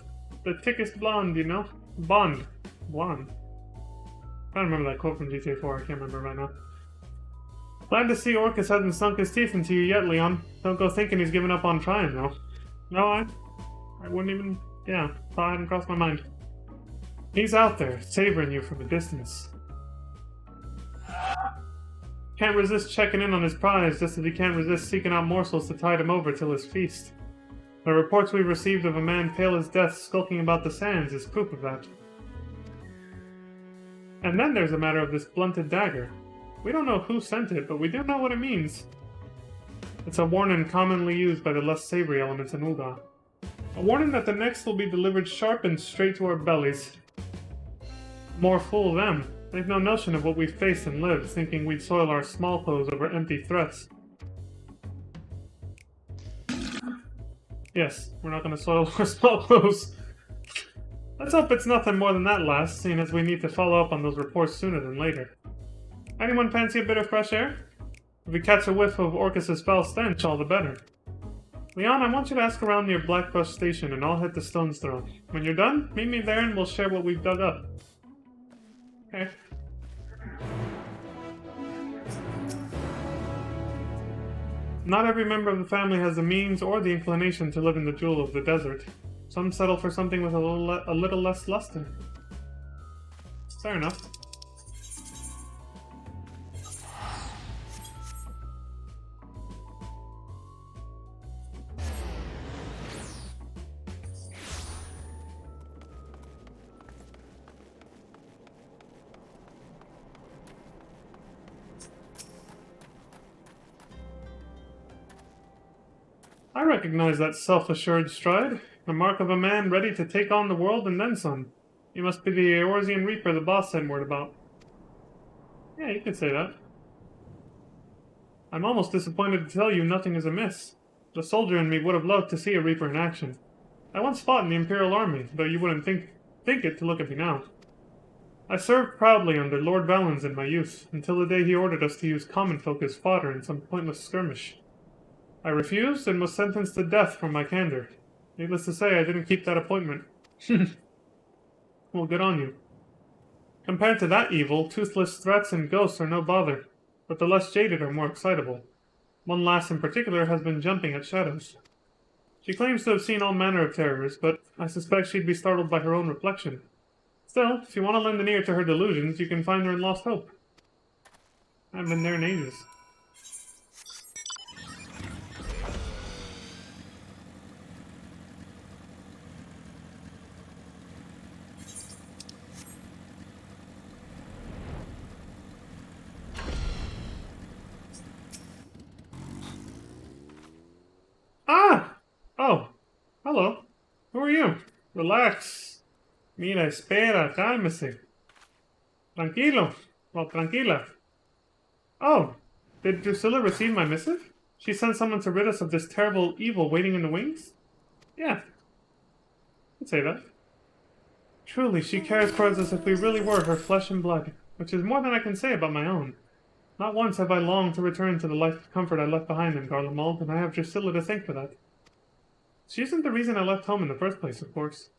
thickest blonde, you know? Blonde. I don't remember that quote from GTA 4, I can't remember right now. Glad to see Orcus hasn't sunk his teeth into you yet, Leon. Don't go thinking he's given up on trying, though. No, I wouldn't even... yeah, thought it hadn't crossed my mind. He's out there, savoring you from a distance. Can't resist checking in on his prize, just as he can't resist seeking out morsels to tide him over till his feast. The reports we've received of a man pale as death skulking about the sands is proof of that. And then there's the matter of this blunted dagger. We don't know who sent it, but we do know what it means. It's a warning commonly used by the less savory elements in Ul'dah. A warning that the next will be delivered sharp and straight to our bellies. more fool them. They've no notion of what we've faced and lived, thinking we'd soil our small clothes over empty threats. Yes, we're not gonna soil our small clothes. Let's hope it's nothing more than that last, seeing as we need to follow up on those reports sooner than later. Anyone fancy a bit of fresh air? If we catch a whiff of Orcus's foul stench, all the better. Leon, I want you to ask around near Blackbush Station and I'll head to Stone's Throw. When you're done, meet me there and we'll share what we've dug up. Okay. Not every member of the family has the means or the inclination to live in the jewel of the desert. Some settle for something with a little less luster. Fair enough. I recognize that self-assured stride, the mark of a man ready to take on the world and then some. You must be the Eorzean Reaper the boss said word about. Yeah, you could say that. I'm almost disappointed to tell you nothing is amiss. The soldier in me would have loved to see a Reaper in action. I once fought in the Imperial Army, though you wouldn't think it to look at me now. I served proudly under Lord Valens in my youth, until the day he ordered us to use common folk as fodder in some pointless skirmish. I refused and was sentenced to death for my candor. Needless to say, I didn't keep that appointment. Well, good on you. Compared to that evil, toothless threats and ghosts are no bother, but the less jaded are more excitable. One lass in particular has been jumping at shadows. She claims to have seen all manner of terrors, but I suspect she'd be startled by her own reflection. Still, if you want to lend an ear to her delusions, you can find her in Lost Hope. I haven't been there in ages. Ah! Oh. Hello. Who are you? Relax. Mira, espera, cálmese. Tranquilo. Well, tranquila. Oh. Did Drusilla receive my missive? She sent someone to rid us of this terrible evil waiting in the wings? Yeah. I'd say that. Truly, she cares for us as if we really were her flesh and blood, which is more than I can say about my own. Not once have I longed to return to the life of comfort I left behind in Garlemald, and I have Drusilla to thank for that. She isn't the reason I left home in the first place, of course.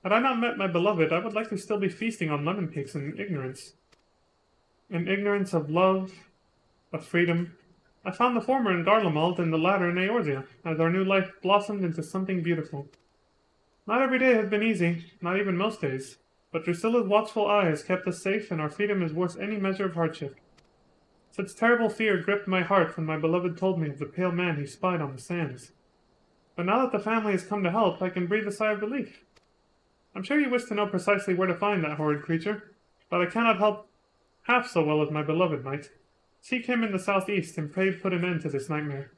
Had I not met my beloved, I would likely still be feasting on lemon cakes in ignorance. In ignorance of love, of freedom. I found the former in Garlemald and the latter in Eorzea, as our new life blossomed into something beautiful. Not every day has been easy, not even most days, but Drusilla's watchful eye has kept us safe, and our freedom is worth any measure of hardship. Such terrible fear gripped my heart when my beloved told me of the pale man he spied on the sands. But now that the family has come to help, I can breathe a sigh of relief. I'm sure you wish to know precisely where to find that horrid creature, but I cannot help half so well as my beloved might. Seek him in the southeast and pray put an end to this nightmare.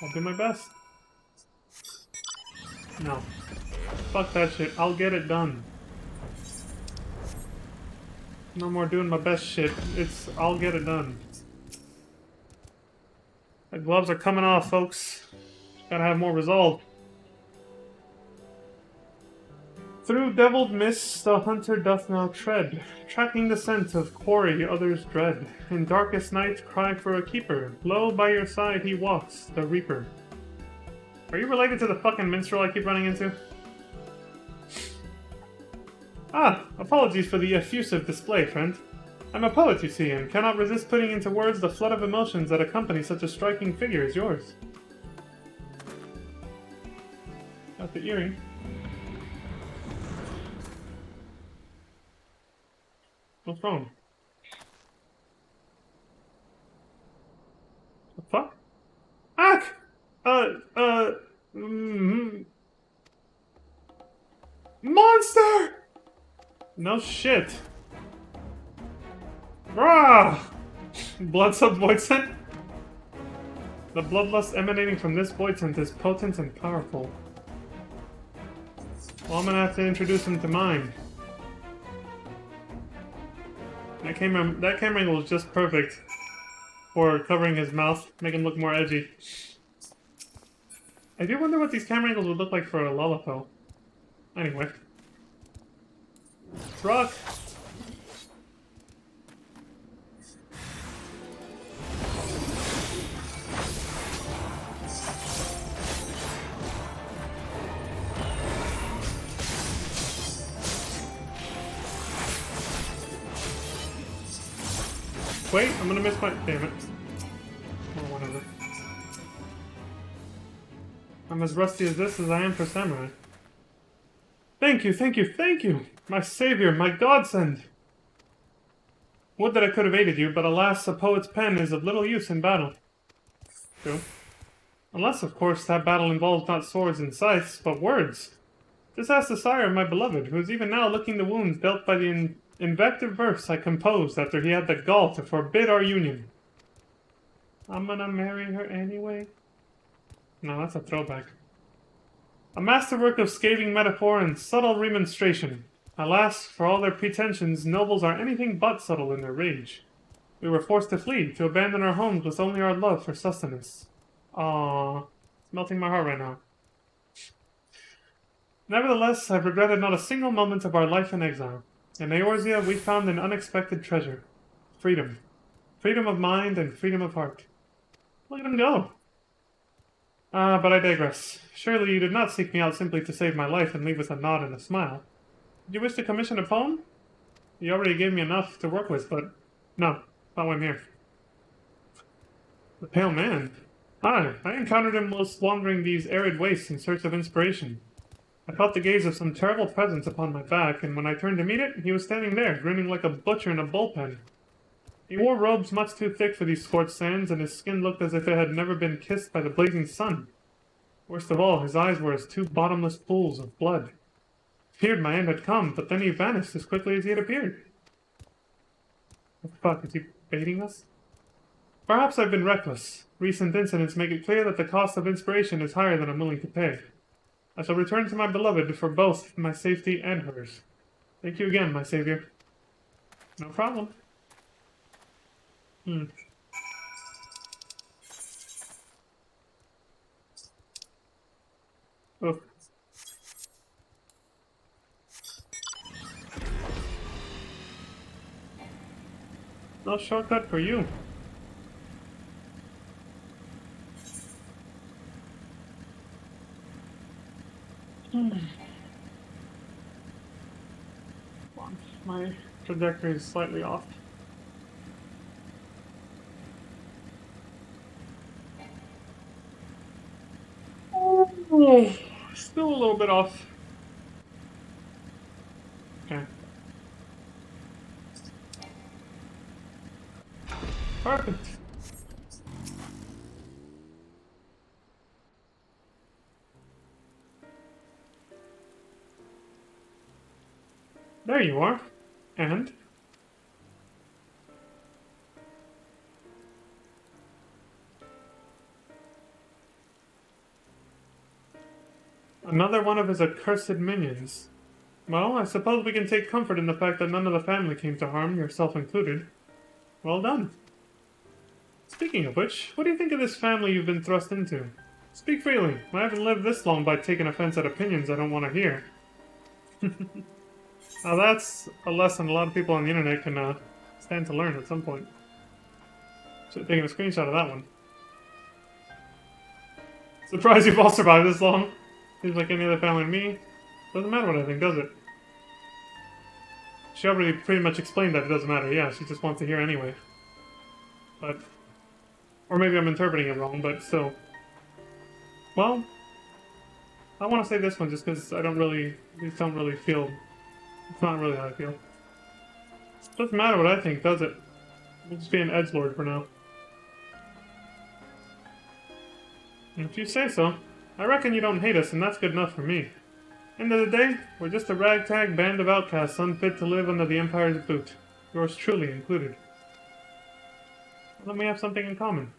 I'll do my best. No. Fuck that shit. I'll get it done. No more doing my best shit. It's, I'll get it done. The gloves are coming off, folks. Gotta have more resolve. Through deviled mists the hunter doth now tread, tracking the scent of quarry others dread. In darkest night cry for a keeper. Lo, by your side he walks, the reaper. Are you related to the fucking minstrel I keep running into? Ah, apologies for the effusive display, friend. I'm a poet, you see, and cannot resist putting into words the flood of emotions that accompany such a striking figure as yours. Got the earring. What's wrong? The fuck? Ack! Monster! No shit. Rah! Blood-soaked void scent? The bloodlust emanating from this void scent is potent and powerful. Well, I'm gonna have to introduce him to mine. That camera angle is just perfect for covering his mouth, make him look more edgy. I do wonder what these camera angles would look like for a Lullapo. Anyway. Truck! Wait, I'm gonna miss my... Damn it. Oh, whatever. I'm as rusty as this as I am for samurai. Thank you, thank you, thank you! My savior, my godsend! Would that I could have aided you, but alas, a poet's pen is of little use in battle. True. Unless, of course, that battle involves not swords and scythes, but words. Just ask the sire of my beloved, who is even now licking the wounds dealt by the invective verse I composed after he had the gall to forbid our union. I'm gonna marry her anyway? No, that's a throwback. A masterwork of scathing metaphor and subtle remonstration. Alas, for all their pretensions, nobles are anything but subtle in their rage. We were forced to flee, to abandon our homes with only our love for sustenance. Aww, it's melting my heart right now. Nevertheless, I've regretted not a single moment of our life in exile. In Eorzea, we found an unexpected treasure. Freedom. Freedom of mind and freedom of heart. Look at him go! But I digress. Surely you did not seek me out simply to save my life and leave with a nod and a smile. Did you wish to commission a poem? You already gave me enough to work with, but... No, not why I'm here. The Pale Man. Hi, I encountered him whilst wandering these arid wastes in search of inspiration. I felt the gaze of some terrible presence upon my back, and when I turned to meet it, he was standing there, grinning like a butcher in a bullpen. He wore robes much too thick for these scorched sands, and his skin looked as if it had never been kissed by the blazing sun. Worst of all, his eyes were as two bottomless pools of blood. Feared my end had come, but then he vanished as quickly as he had appeared. What the fuck, is he baiting us? Perhaps I've been reckless. Recent incidents make it clear that the cost of inspiration is higher than I'm willing to pay. I shall return to my beloved for both my safety and hers. Thank you again, my savior. No problem. Oh. No shortcut for you. My trajectory is slightly off. Oh, still a little bit off. Okay. Perfect. There you are. And? Another one of his accursed minions. Well, I suppose we can take comfort in the fact that none of the family came to harm, yourself included. Well done. Speaking of which, what do you think of this family you've been thrust into? Speak freely. I haven't lived this long by taking offense at opinions I don't want to hear. Now that's a lesson a lot of people on the internet can stand to learn at some point. Should have taken a screenshot of that one. Surprised you've all survived this long. Seems like any other family to me. Doesn't matter what I think, does it? She already pretty much explained that it doesn't matter. Yeah, she just wants to hear anyway. But... or maybe I'm interpreting it wrong, but still. Well... I want to say this one just because I don't really feel... it's not really how I feel. Doesn't matter what I think, does it? We'll just be an edgelord for now. If you say so. I reckon you don't hate us, and that's good enough for me. End of the day, we're just a ragtag band of outcasts unfit to live under the Empire's boot. Yours truly included. Then we have something in common.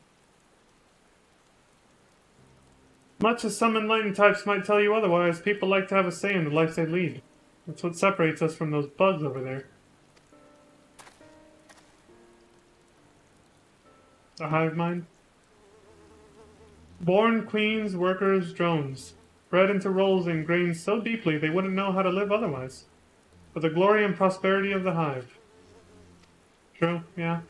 Much as some enlightened types might tell you otherwise, people like to have a say in the life they lead. That's what separates us from those bugs over there. The hive mind. Born queens, workers, drones. Bred into roles ingrained so deeply they wouldn't know how to live otherwise. For the glory and prosperity of the hive. True, yeah.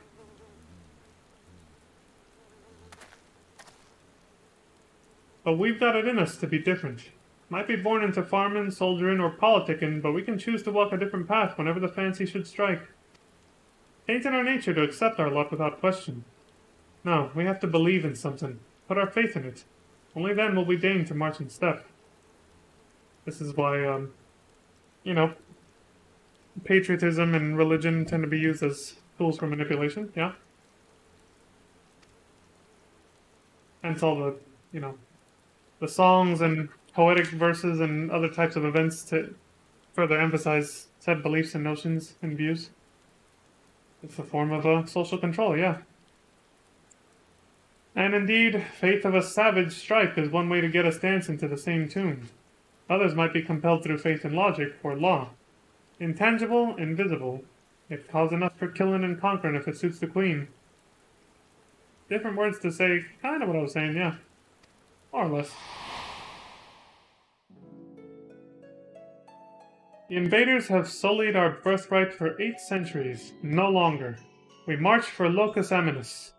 But we've got it in us to be different. Might be born into farming, soldiering, or politicking, but we can choose to walk a different path whenever the fancy should strike. Ain't in our nature to accept our lot without question. No, we have to believe in something. Put our faith in it. Only then will we deign to march in step. This is why, you know, patriotism and religion tend to be used as tools for manipulation, yeah? Hence all the, you know, the songs and poetic verses and other types of events to further emphasize said beliefs and notions and views. It's a form of social control, yeah. And indeed, faith of a savage stripe is one way to get us dancing to the same tune. Others might be compelled through faith in logic or law. Intangible, invisible. If cause enough for killing and conquering if it suits the queen. Different words to say kind of what I was saying, yeah. More or less. The invaders have sullied our birthright for 8 centuries. No longer. We march for Locus Aminus.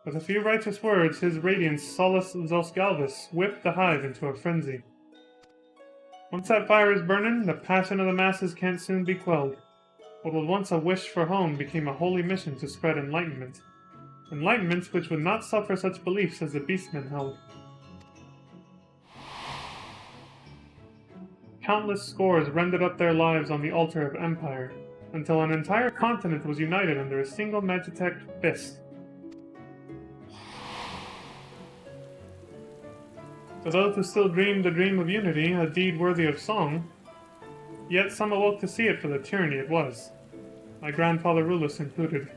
With a few righteous words, his radiance, Solus Zosgalvis, whipped the hive into a frenzy. Once that fire is burning, the passion of the masses can't soon be quelled. What was once a wish for home became a holy mission to spread enlightenment. Enlightenment which would not suffer such beliefs as the beastmen held. Countless scores rendered up their lives on the altar of empire, until an entire continent was united under a single Magitech fist. For those who still dreamed the dream of unity, a deed worthy of song, yet some awoke to see it for the tyranny it was, my grandfather Rulus included.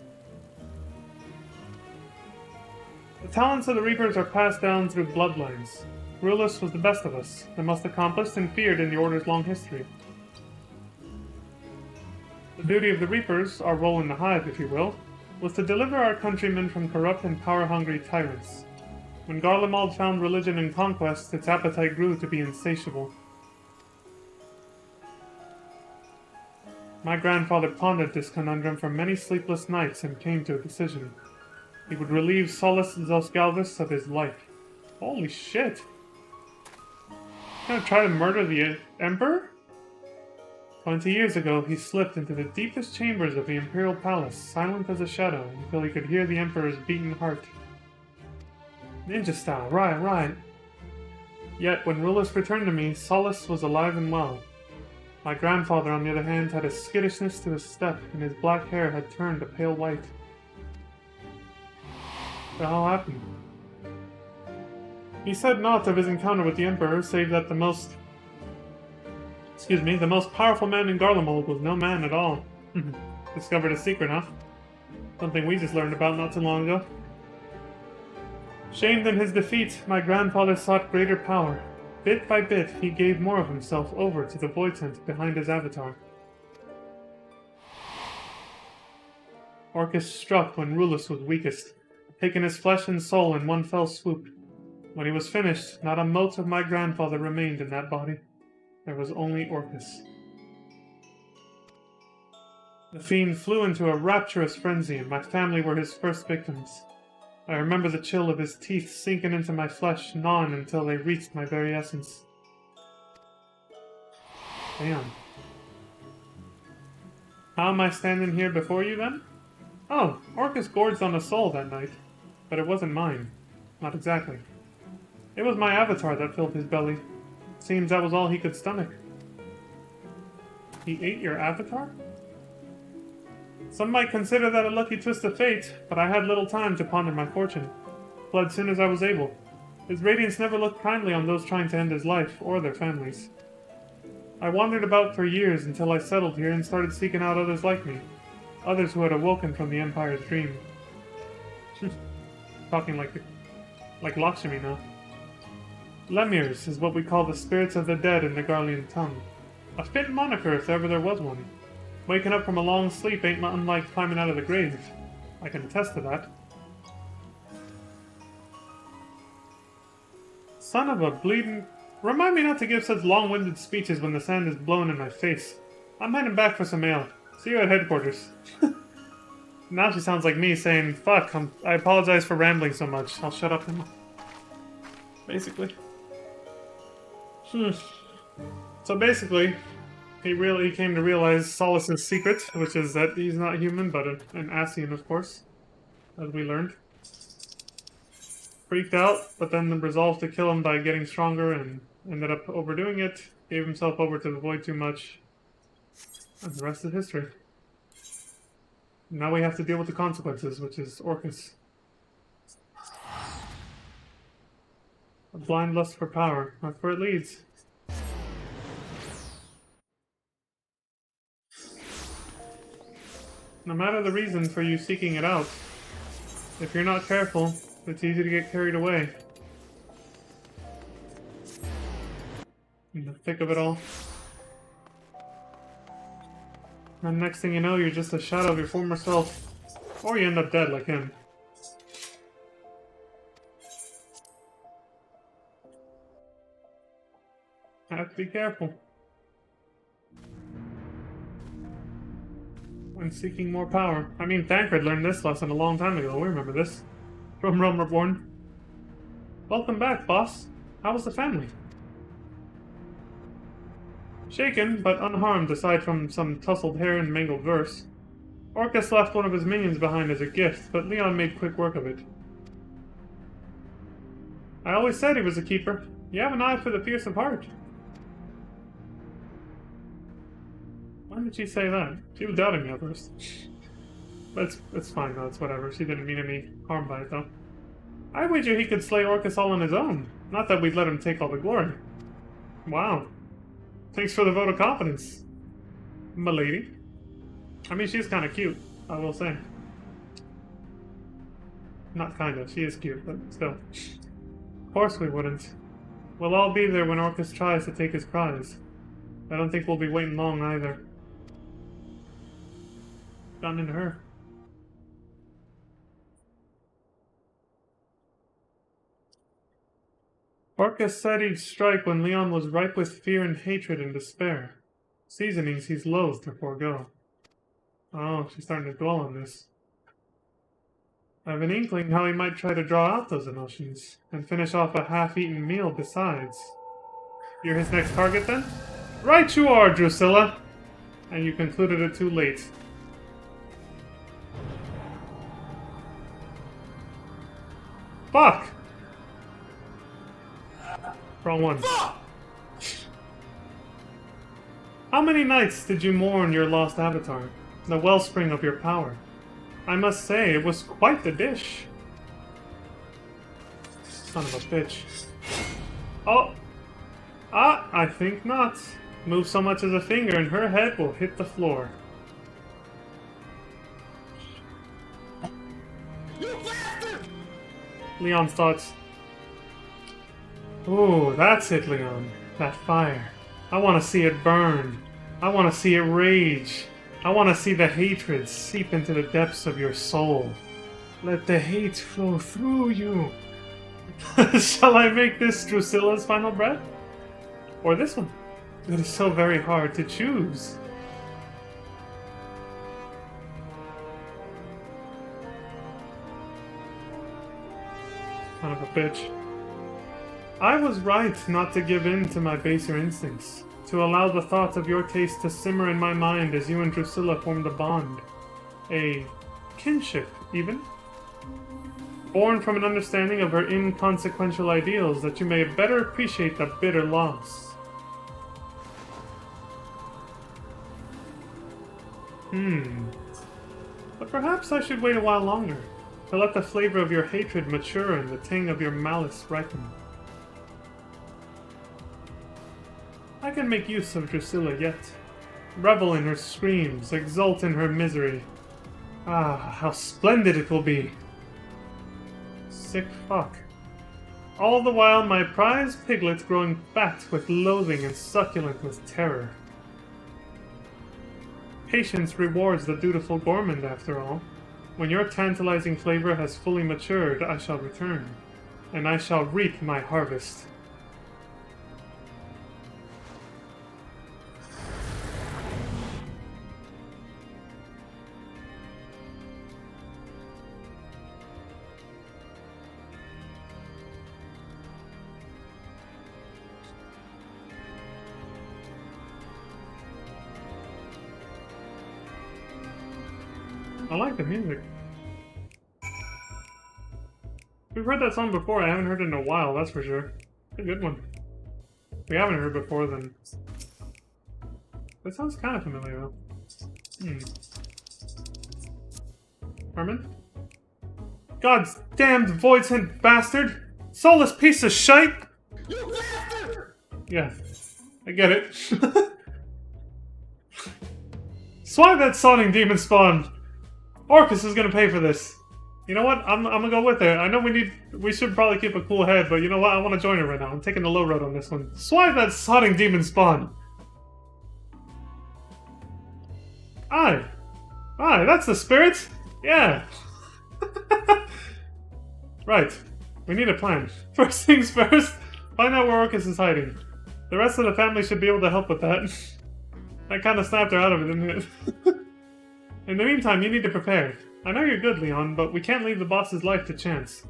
The talents of the Reapers are passed down through bloodlines. Rulus was the best of us, the most accomplished and feared in the Order's long history. The duty of the Reapers, our role in the hive, if you will, was to deliver our countrymen from corrupt and power-hungry tyrants. When Garlemald found religion and conquest, its appetite grew to be insatiable. My grandfather pondered this conundrum for many sleepless nights and came to a decision. He would relieve Solus Zosgalvis of his life. Holy shit! Gonna try to murder the Emperor? 20 years ago, he slipped into the deepest chambers of the Imperial Palace, silent as a shadow, until he could hear the Emperor's beating heart. Ninja style, right. Yet, when Rulus returned to me, Solus was alive and well. My grandfather, on the other hand, had a skittishness to his step, and his black hair had turned a pale white. What the hell happened? He said naught of his encounter with the Emperor, save that the most powerful man in Garlemald was no man at all. Discovered a secret, huh? Something we just learned about not too long ago. Shamed in his defeat, my grandfather sought greater power. Bit by bit, he gave more of himself over to the void tent behind his avatar. Orcus struck when Rulus was weakest, taking his flesh and soul in one fell swoop. When he was finished, not a mote of my grandfather remained in that body. There was only Orcus. The fiend flew into a rapturous frenzy, and my family were his first victims. I remember the chill of his teeth sinking into my flesh, gnawing until they reached my very essence. Damn. How am I standing here before you, then? Oh, Orcus gorged on a soul that night. But it wasn't mine. Not exactly. It was my avatar that filled his belly. Seems that was all he could stomach. He ate your avatar? Some might consider that a lucky twist of fate, but I had little time to ponder my fortune. Fled soon as I was able. His radiance never looked kindly on those trying to end his life, or their families. I wandered about for years until I settled here and started seeking out others like me. Others who had awoken from the Empire's dream. Talking like Lakshmi now. Lemirs is what we call the spirits of the dead in the Garlean tongue. A fit moniker if ever there was one. Waking up from a long sleep ain't unlike climbing out of the grave. I can attest to that. Son of a bleeding... Remind me not to give such long-winded speeches when the sand is blowing in my face. I'm heading back for some ale. See you at headquarters. Now she sounds like me saying, fuck, I apologize for rambling so much. I'll shut up now. Basically. So basically, he came to realize Solace's secret, which is that he's not human, but an Ascian, of course, as we learned. Freaked out, but then resolved to kill him by getting stronger and ended up overdoing it, gave himself over to the void too much, and the rest is history. Now we have to deal with the consequences, which is Orcus. A blind lust for power. That's where it leads. No matter the reason for you seeking it out, if you're not careful, it's easy to get carried away. In the thick of it all. And next thing you know, you're just a shadow of your former self. Or you end up dead like him. Have to be careful. When seeking more power. I mean, Thancred learned this lesson a long time ago. We remember this. From Realm Reborn. Welcome back, boss. How was the family? Shaken, but unharmed aside from some tousled hair and mangled verse. Orcus left one of his minions behind as a gift, but Leon made quick work of it. I always said he was a keeper. You have an eye for the pierce of heart. Why did she say that? She was doubting me at first. But it's fine though, it's whatever. She didn't mean any harm by it though. I wager he could slay Orcus all on his own. Not that we'd let him take all the glory. Wow. Thanks for the vote of confidence, m'lady. I mean, she's kind of cute, I will say. Not kind of, she is cute, but still. Of course we wouldn't. We'll all be there when Orcus tries to take his prize. I don't think we'll be waiting long either. Gotten into her. Orcus said he'd strike when Leon was ripe with fear and hatred and despair. Seasonings he's loath to forego. Oh, she's starting to dwell on this. I have an inkling how he might try to draw out those emotions, and finish off a half-eaten meal besides. You're his next target, then? Right you are, Drusilla! And you concluded it too late. Fuck! Wrong one. How many nights did you mourn your lost avatar? The wellspring of your power. I must say, it was quite the dish. Son of a bitch. Oh! Ah, I think not. Move so much as a finger and her head will hit the floor. You bastard! Leon's thoughts. Ooh, that's it, Leon. That fire. I want to see it burn. I want to see it rage. I want to see the hatred seep into the depths of your soul. Let the hate flow through you. Shall I make this Drusilla's final breath? Or this one? It is so very hard to choose. Son of a bitch. I was right not to give in to my baser instincts, to allow the thought of your taste to simmer in my mind as you and Drusilla formed a bond. A kinship, even. Born from an understanding of her inconsequential ideals that you may better appreciate the bitter loss. But perhaps I should wait a while longer, to let the flavor of your hatred mature and the tang of your malice ripen. I can make use of Drusilla yet. Revel in her screams, exult in her misery. Ah, how splendid it will be! Sick fuck. All the while my prized piglet's growing fat with loathing and succulent with terror. Patience rewards the dutiful gourmand, after all. When your tantalizing flavor has fully matured, I shall return, and I shall reap my harvest. I like the music. We've heard that song before, I haven't heard it in a while, that's for sure. It's a good one. If we haven't heard before, then... That sounds kind of familiar, though. Herman? God's damned void-sent bastard! Soulless piece of shite! You bastard! Yeah, I get it. Swag that sodding demon spawn! Orcus is gonna pay for this. You know what? I'm gonna go with it. I know we should probably keep a cool head, but you know what? I want to join her right now. I'm taking the low road on this one. Swag that sodding demon spawn! Aye, that's the spirit! Yeah! Right. We need a plan. First things first, find out where Orcus is hiding. The rest of the family should be able to help with that. That kind of snapped her out of it, didn't it? In the meantime, you need to prepare. I know you're good, Leon, but we can't leave the boss's life to chance.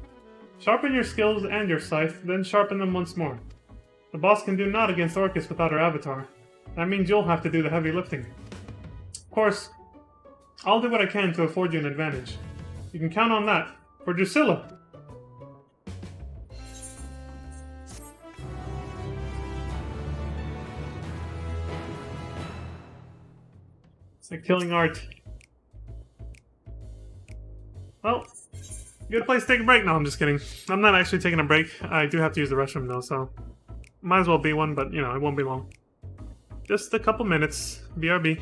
Sharpen your skills and your scythe, then sharpen them once more. The boss can do naught against Orcus without her avatar. That means you'll have to do the heavy lifting. Of course, I'll do what I can to afford you an advantage. You can count on that. For Drusilla! It's like killing art. Well, good place to take a break. No, I'm just kidding. I'm not actually taking a break. I do have to use the restroom though, so... Might as well be one, but you know, it won't be long. Just a couple minutes. BRB.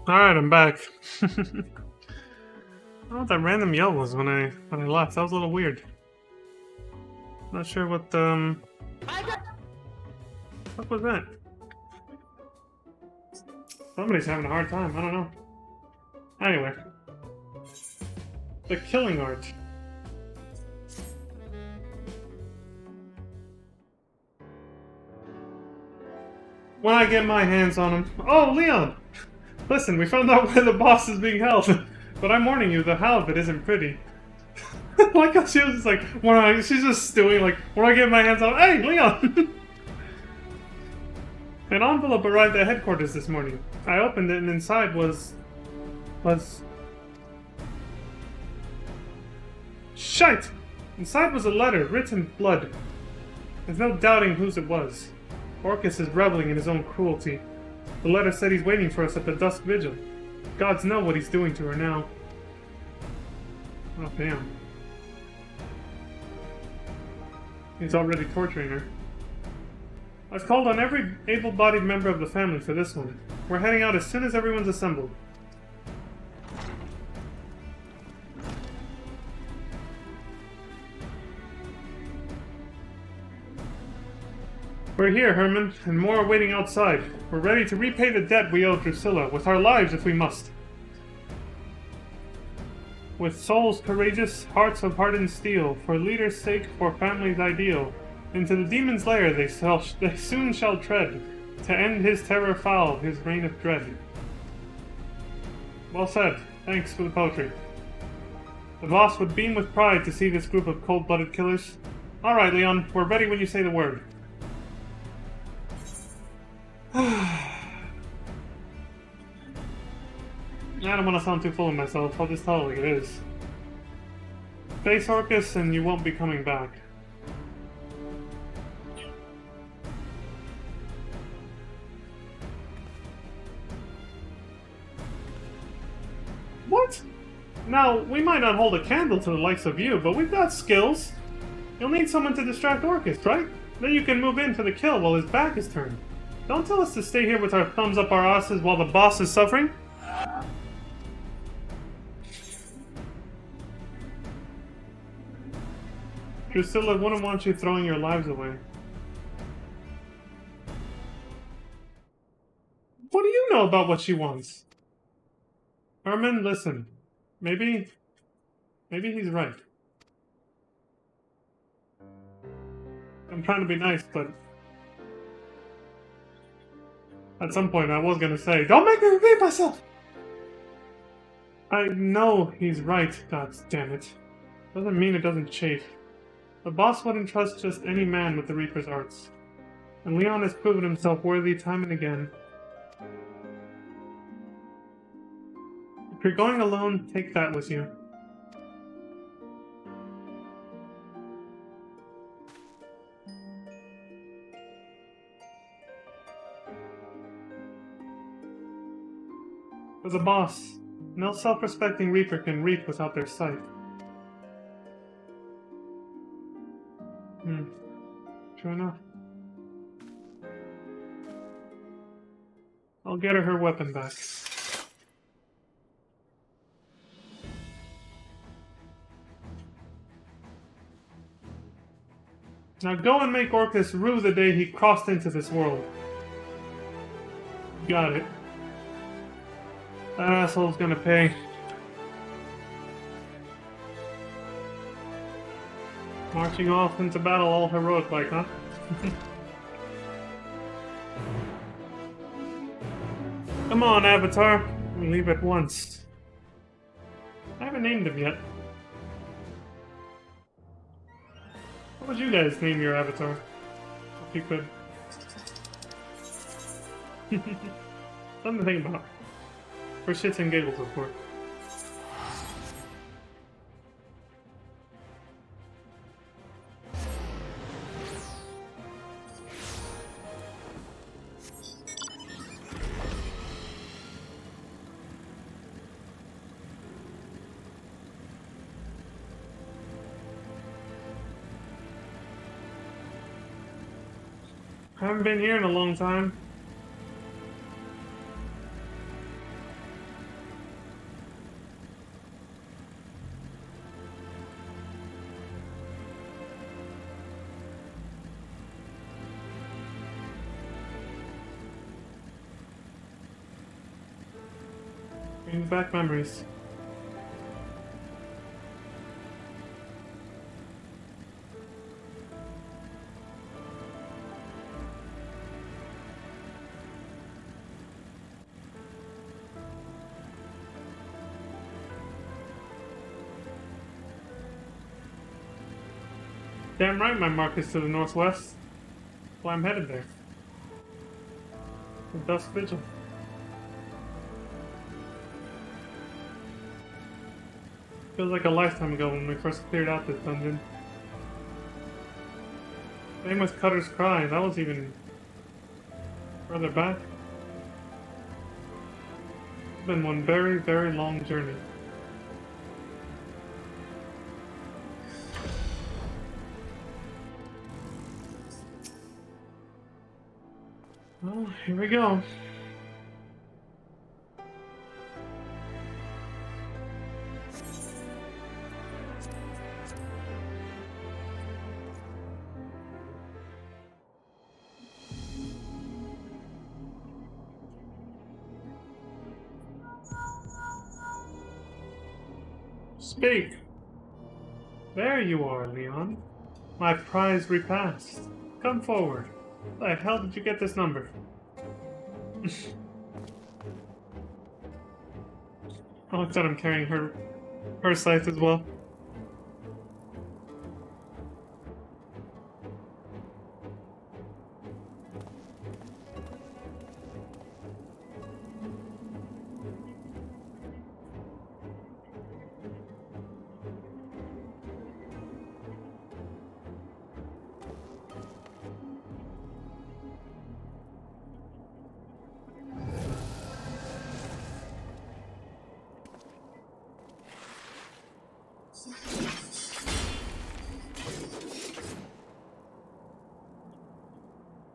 Alright, I'm back. I don't know what that random yell was when I left. That was a little weird. Not sure what what was that? Somebody's having a hard time, I don't know. Anyway. The killing art. When I get my hands on him. Oh, Leon! Listen, we found out where the boss is being held. But I'm warning you, the how of it isn't pretty. Like how she was just like, she's just stewing, like, when I get my hands on, hey, Leon! An envelope arrived at headquarters this morning. I opened it and inside was... Shite! Inside was a letter, written in blood. There's no doubting whose it was. Orcus is reveling in his own cruelty. The letter said he's waiting for us at the dusk vigil. Gods know what he's doing to her now. Oh, damn. He's already torturing her. I've called on every able-bodied member of the family for this one. We're heading out as soon as everyone's assembled. We're here, Herman, and more are waiting outside. We're ready to repay the debt we owe Drusilla, with our lives if we must. With souls courageous, hearts of hardened steel, for leader's sake, for family's ideal, into the demon's lair they soon shall tread, to end his terror foul, his reign of dread. Well said. Thanks for the poetry. The boss would beam with pride to see this group of cold-blooded killers. Alright, Leon, we're ready when you say the word. I don't want to sound too full of myself, I'll just tell it like it is. Face Orcus and you won't be coming back. What? Now, we might not hold a candle to the likes of you, but we've got skills. You'll need someone to distract Orcus, right? Then you can move in for the kill while his back is turned. Don't tell us to stay here with our thumbs up our asses while the boss is suffering. Drusilla wouldn't want you throwing your lives away. What do you know about what she wants? Herman, listen. Maybe he's right. I'm trying to be nice, but at some point I was gonna say, don't make me repeat myself! I know he's right, god damn it. Doesn't mean it doesn't chafe. The boss wouldn't trust just any man with the Reaper's arts. And Leon has proven himself worthy time and again. If you're going alone, take that with you. For the boss, no self-respecting Reaper can reap without their sight. True enough. I'll get her weapon back. Now go and make Orcus rue the day he crossed into this world. Got it. That asshole's gonna pay. Marching off into battle all heroic like, huh? Come on, Avatar. We leave at once. I haven't named him yet. What would you guys name your Avatar? If you could. Something to think about. For shits and giggles, of course. I haven't been here in a long time. Brings back memories. Damn right my mark is to the northwest. That's why I'm headed there. The Dusk Vigil. Feels like a lifetime ago when we first cleared out this dungeon. Same with Cutter's Cry, that was even further back. It's been one very, very long journey. Well, here we go. Speak! There you are, Leon. My prize repast. Come forward. Why the hell did you get this number? I like that I'm carrying her scythe as well.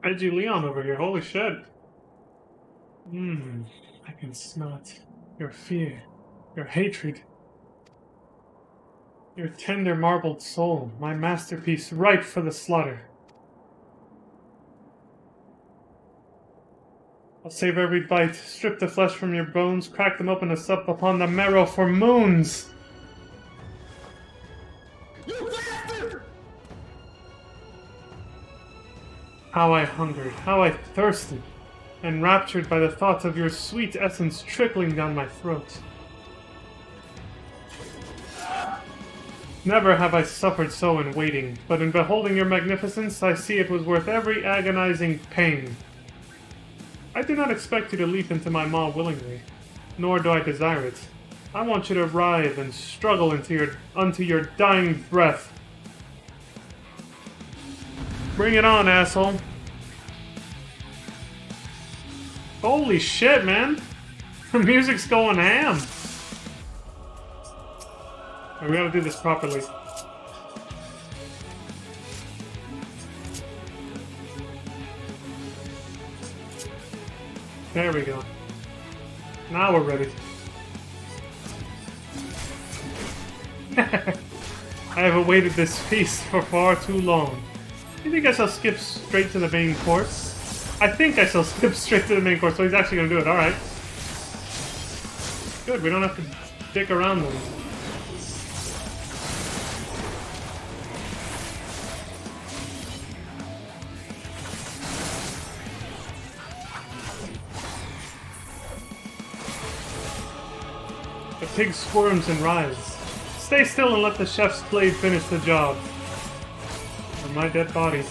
Edgy Leon over here, holy shit. I can smell it. Your fear, your hatred, your tender marbled soul, my masterpiece ripe for the slaughter. I'll save every bite, strip the flesh from your bones, crack them open to sup upon the marrow for moons! You bastard! How I hungered, how I thirsted, enraptured by the thoughts of your sweet essence trickling down my throat. Never have I suffered so in waiting, but in beholding your magnificence, I see it was worth every agonizing pain. I do not expect you to leap into my maw willingly, nor do I desire it. I want you to writhe and struggle unto your dying breath. Bring it on, asshole. Holy shit, man. The music's going ham. Right, we gotta do this properly. There we go. Now we're ready. I have awaited this feast for far too long. You think I shall skip straight to the main course? I think I shall skip straight to the main course, so he's actually gonna do it, alright. Good, we don't have to dick around them. The pig squirms and writhes. Stay still and let the chef's blade finish the job. Or my dead body.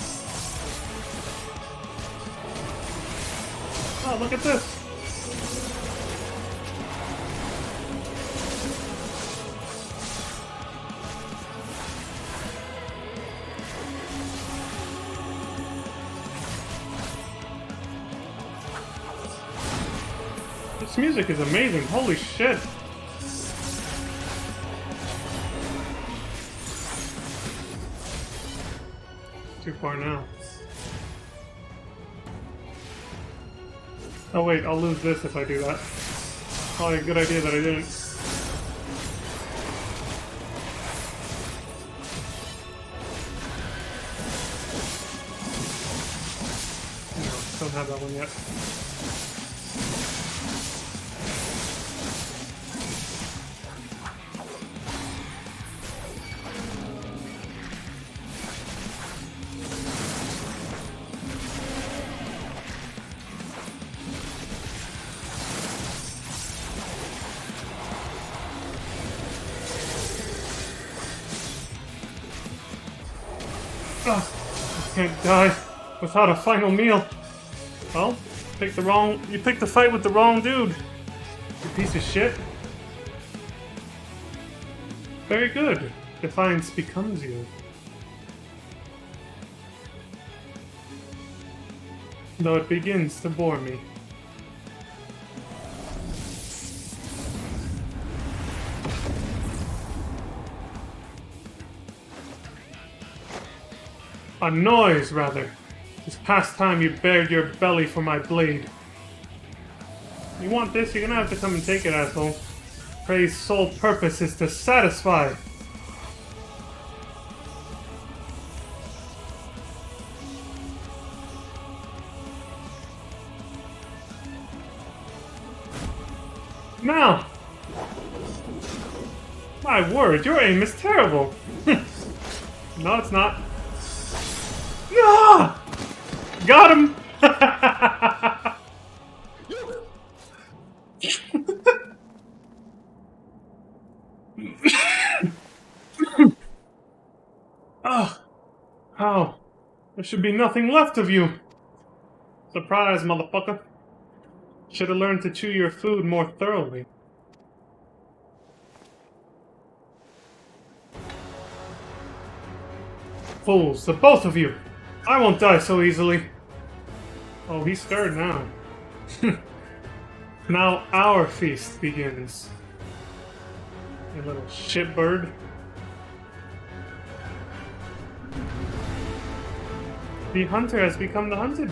Oh, look at this! This music is amazing, holy shit! Too far now. Oh wait, I'll lose this if I do that. Probably a good idea that I didn't. No, don't have that one yet. Ugh, I can't die without a final meal. Well, you picked the fight with the wrong dude. You piece of shit. Very good. Defiance becomes you. Though it begins to bore me. A noise, rather. It's past time you bared your belly for my blade. You want this? You're gonna have to come and take it, asshole. Prey's sole purpose is to satisfy. Now! My word, your aim is terrible! No, it's not. Ah! Got him! Ah! How? There should be nothing left of you! Surprise, motherfucker. Should have learned to chew your food more thoroughly. Fools, the both of you! I won't die so easily. Oh, he's scared now. Now our feast begins. You little shitbird. The hunter has become the hunted.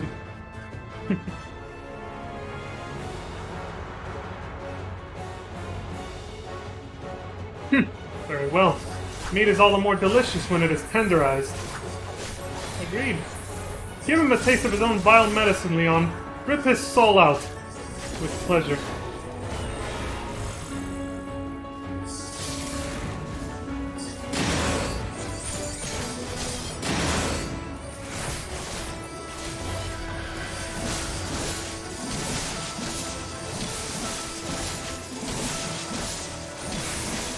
Very well. Meat is all the more delicious when it is tenderized. Agreed. Give him a taste of his own vile medicine, Leon. Rip his soul out. With pleasure.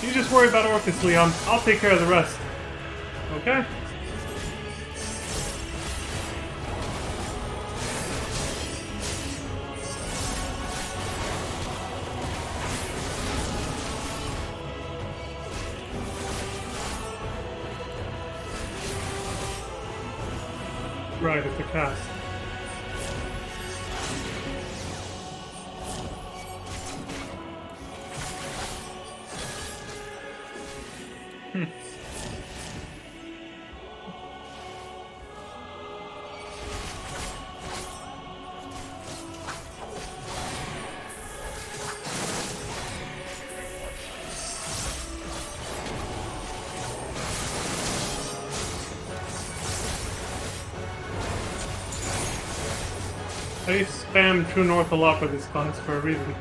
You just worry about Orcus, Leon. I'll take care of the rest. Okay? Right, it's a cast. I spam True North a lot for this class for a reason.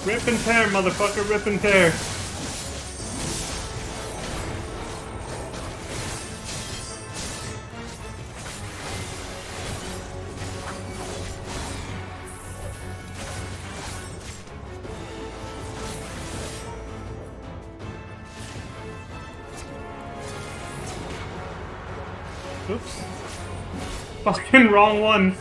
Rip and tear, motherfucker, rip and tear. Oops. Fucking wrong one.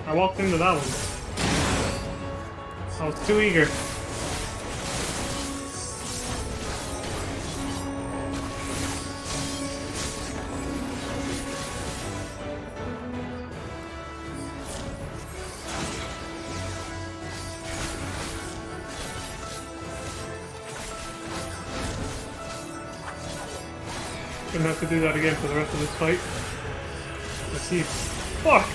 I walked into that one. I was too eager. Gonna have to do that again for the rest of this fight. Let's see. Fuck!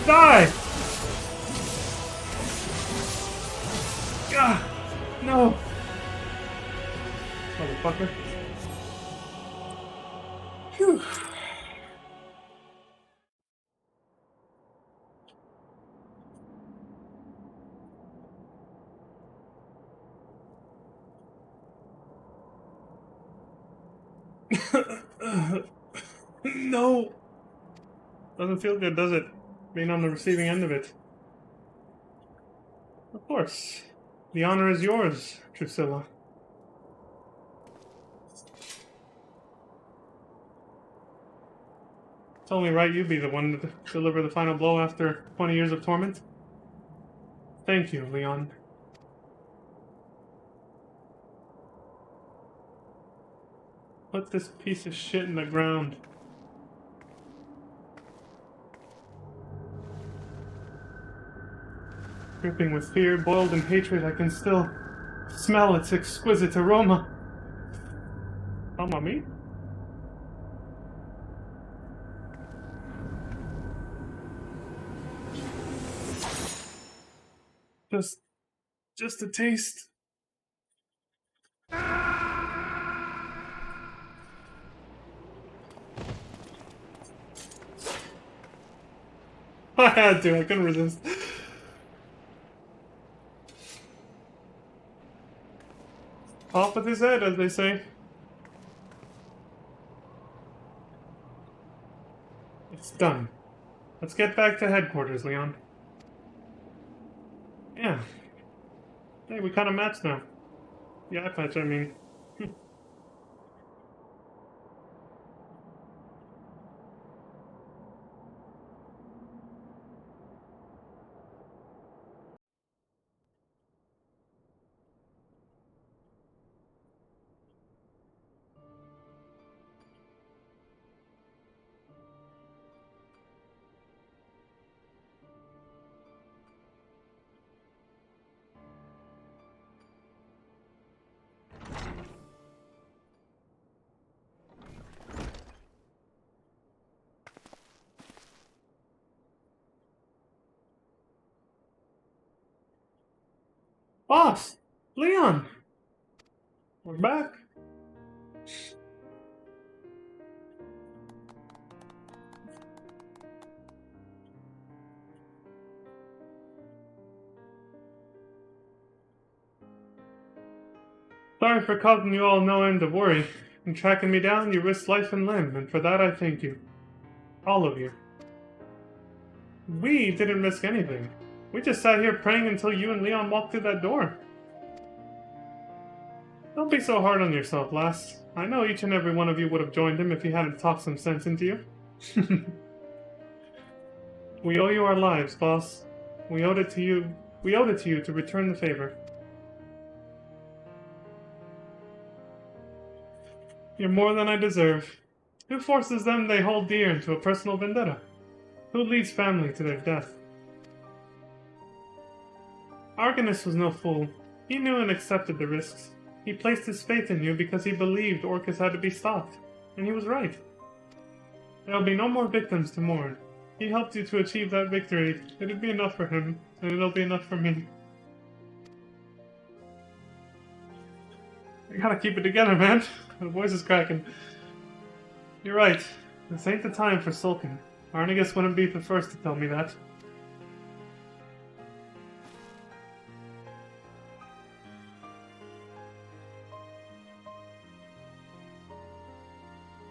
Die! Ah! No! Motherfucker. Phew. No! Doesn't feel good, does it? Being on the receiving end of it. Of course. The honor is yours, Drusilla. It's only right you be the one to deliver the final blow after 20 years of torment. Thank you, Leon. Put this piece of shit in the ground. Dripping with fear, boiled in hatred, I can still smell its exquisite aroma. Aroma me? Just a taste. I had to, I couldn't resist. Off with his head, as they say. It's done. Let's get back to headquarters, Leon. Yeah. Hey, we kind of matched now. Yeah, I match, I mean. Boss! Leon! We're back. Sorry for causing you all no end of worry. In tracking me down, you risked life and limb, and for that I thank you. All of you. We didn't risk anything. We just sat here praying until you and Leon walked through that door. Don't be so hard on yourself, lass. I know each and every one of you would have joined him if he hadn't talked some sense into you. We owe you our lives, boss. We owed it to you. We owed it to you to return the favor. You're more than I deserve. Who forces them they hold dear into a personal vendetta? Who leads family to their death? Argonus was no fool. He knew and accepted the risks. He placed his faith in you because he believed Orcus had to be stopped. And he was right. There'll be no more victims to mourn. He helped you to achieve that victory. It'd be enough for him, and it'll be enough for me. I gotta keep it together, man. My voice is cracking. You're right. This ain't the time for sulking. Arnegus wouldn't be the first to tell me that.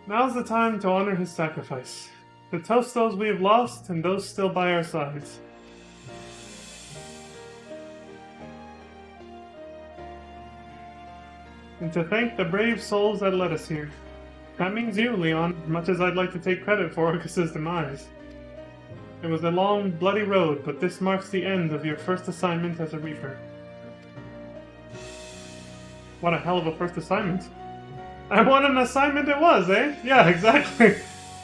Now's the time to honor his sacrifice. To toast those we have lost and those still by our sides. And to thank the brave souls that led us here. That means you, Leon, much as I'd like to take credit for Orcus's demise. It was a long, bloody road, but this marks the end of your first assignment as a Reaper. What a hell of a first assignment. And what an assignment it was, eh? Yeah, exactly.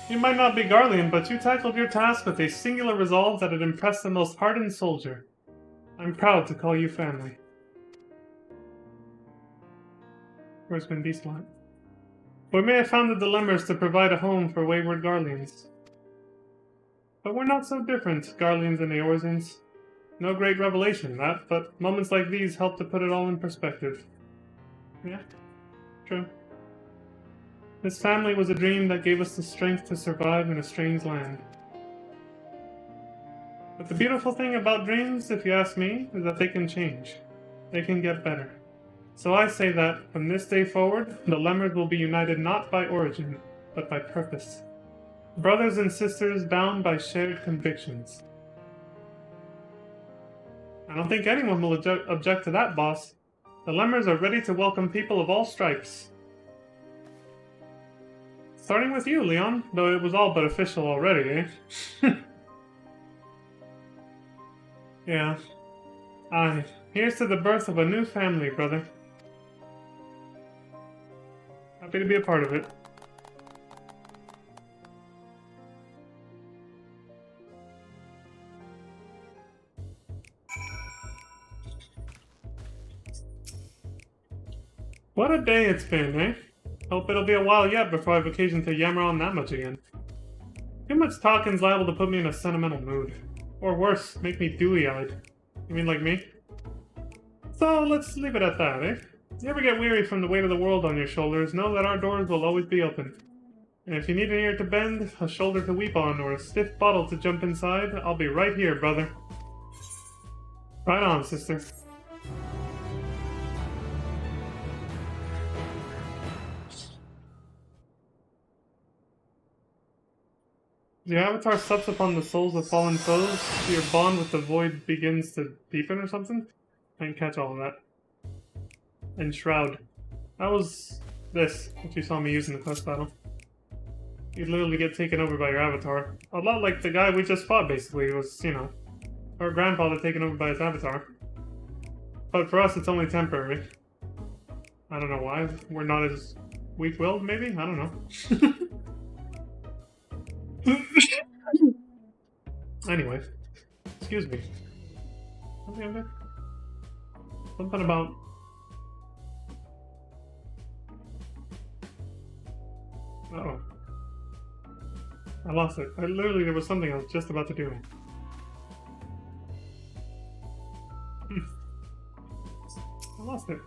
You might not be Garlean, but you tackled your task with a singular resolve that had impressed the most hardened soldier. I'm proud to call you family. Where's Vin Diesel at? We may have found the dilemmas to provide a home for wayward Garleans. But we're not so different, Garleans and Eorzeans. No great revelation, that, but moments like these help to put it all in perspective. Yeah, true. This family was a dream that gave us the strength to survive in a strange land. But the beautiful thing about dreams, if you ask me, is that they can change. They can get better. So I say that, from this day forward, the Lemurs will be united not by origin, but by purpose. Brothers and sisters bound by shared convictions. I don't think anyone will object to that, boss. The Lemurs are ready to welcome people of all stripes. Starting with you, Leon, though it was all but official already, eh? Yeah. Aye. Here's to the birth of a new family, brother. Happy to be a part of it. What a day it's been, eh? Hope it'll be a while yet before I have occasion to yammer on that much again. Too much talking's liable to put me in a sentimental mood. Or worse, make me dewy-eyed. You mean like me? So, let's leave it at that, eh? You ever get weary from the weight of the world on your shoulders, know that our doors will always be open. And if you need an ear to bend, a shoulder to weep on, or a stiff bottle to jump inside, I'll be right here, brother. Right on, sister. The Avatar sups upon the souls of fallen foes, so your bond with the void begins to deepen or something? I didn't catch all of that. And Shroud. That was this, which you saw me use in the quest battle. You literally get taken over by your avatar. A lot like the guy we just fought, basically. It was, you know, our grandfather taken over by his avatar. But for us, it's only temporary. I don't know why. We're not as weak-willed, maybe? I don't know. Anyway, excuse me. Something about... Uh-oh. I lost it. There was something I was just about to do. I lost it.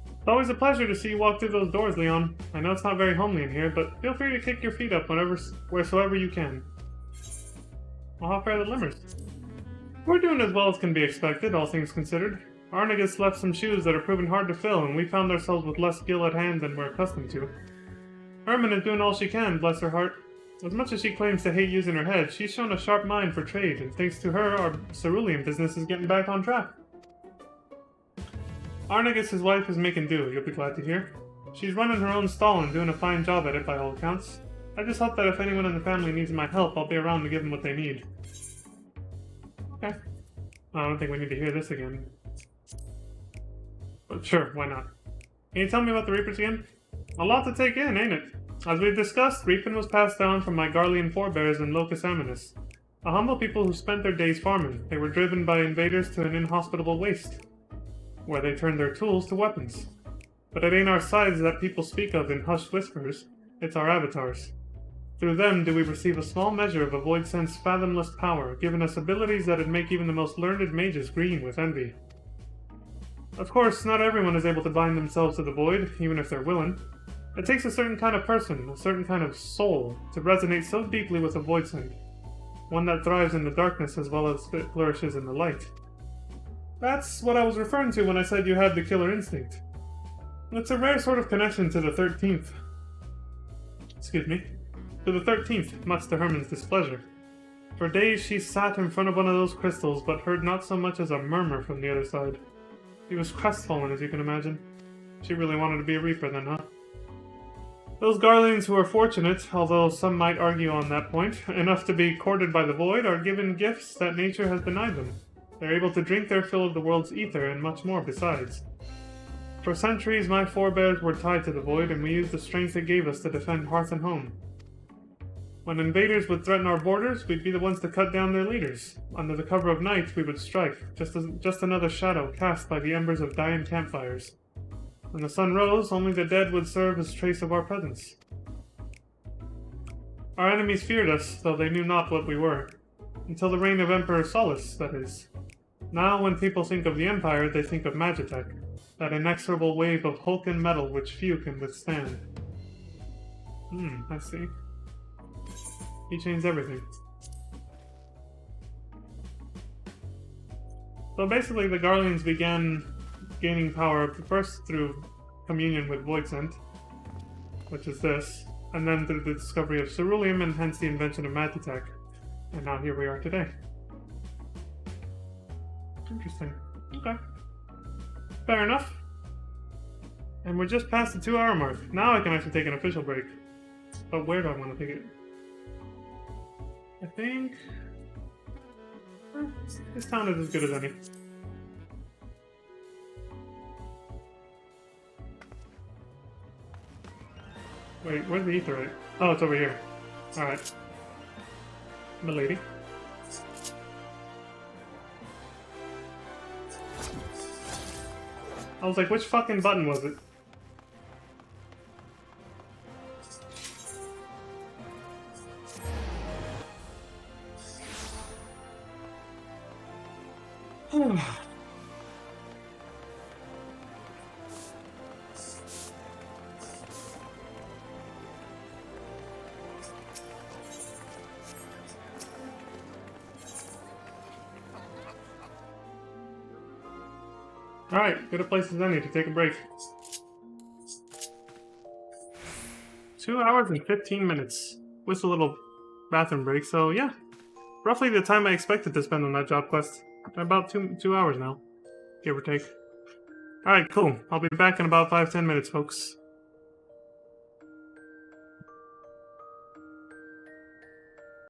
It's always a pleasure to see you walk through those doors, Leon. I know it's not very homely in here, but feel free to kick your feet up wheresoever you can. Well, how fare the Lemurs? We're doing as well as can be expected, all things considered. Arnegus left some shoes that are proving hard to fill, and we found ourselves with less skill at hand than we're accustomed to. Herman is doing all she can, bless her heart. As much as she claims to hate using her head, she's shown a sharp mind for trade, and thanks to her, our cerulean business is getting back on track. Arnegus' wife is making do, you'll be glad to hear. She's running her own stall and doing a fine job at it by all accounts. I just hope that if anyone in the family needs my help, I'll be around to give them what they need. Okay. I don't think we need to hear this again. But sure, why not? Can you tell me about the Reapers again? A lot to take in, ain't it? As we've discussed, Reaping was passed down from my Garlean forebears in Locus Aminus. A humble people who spent their days farming. They were driven by invaders to an inhospitable waste, where they turned their tools to weapons. But it ain't our sides that people speak of in hushed whispers, it's our avatars. Through them do we receive a small measure of a Void Sense fathomless power, giving us abilities that'd make even the most learned mages green with envy. Of course, not everyone is able to bind themselves to the Void, even if they're willing. It takes a certain kind of person, a certain kind of soul, to resonate so deeply with a Void Sense. One that thrives in the darkness as well as it flourishes in the light. That's what I was referring to when I said you had the killer instinct. It's a rare sort of connection to the 13th. Excuse me. To the 13th, much to Herman's displeasure. For days she sat in front of one of those crystals, but heard not so much as a murmur from the other side. She was crestfallen, as you can imagine. She really wanted to be a Reaper then, huh? Those Garleans who are fortunate, although some might argue on that point, enough to be courted by the Void, are given gifts that nature has denied them. They're able to drink their fill of the world's ether and much more besides. For centuries, my forebears were tied to the Void, and we used the strength it gave us to defend hearth and home. When invaders would threaten our borders, we'd be the ones to cut down their leaders. Under the cover of night, we would strike, just another shadow cast by the embers of dying campfires. When the sun rose, only the dead would serve as trace of our presence. Our enemies feared us, though they knew not what we were. Until the reign of Emperor Solus, that is. Now, when people think of the Empire, they think of Magitech, that inexorable wave of hulking metal which few can withstand. I see. He changed everything. So basically, the Garleans began gaining power first through communion with Voidsent, which is this, and then through the discovery of ceruleum and hence the invention of Magitech. And now here we are today. Interesting. Okay. Fair enough. And we're just past the 2-hour mark. Now I can actually take an official break. But where do I want to take it? I think... this town is as good as any. Wait, where's the etherite? Oh, it's over here. Alright. Milady. I was like, which fucking button was it? Alright, good a place as any to take a break. 2 hours and 15 minutes. With a little bathroom break, so yeah. Roughly the time I expected to spend on that job quest. About 2 hours now. Give or take. Alright, cool. I'll be back in about 5-10 minutes, folks.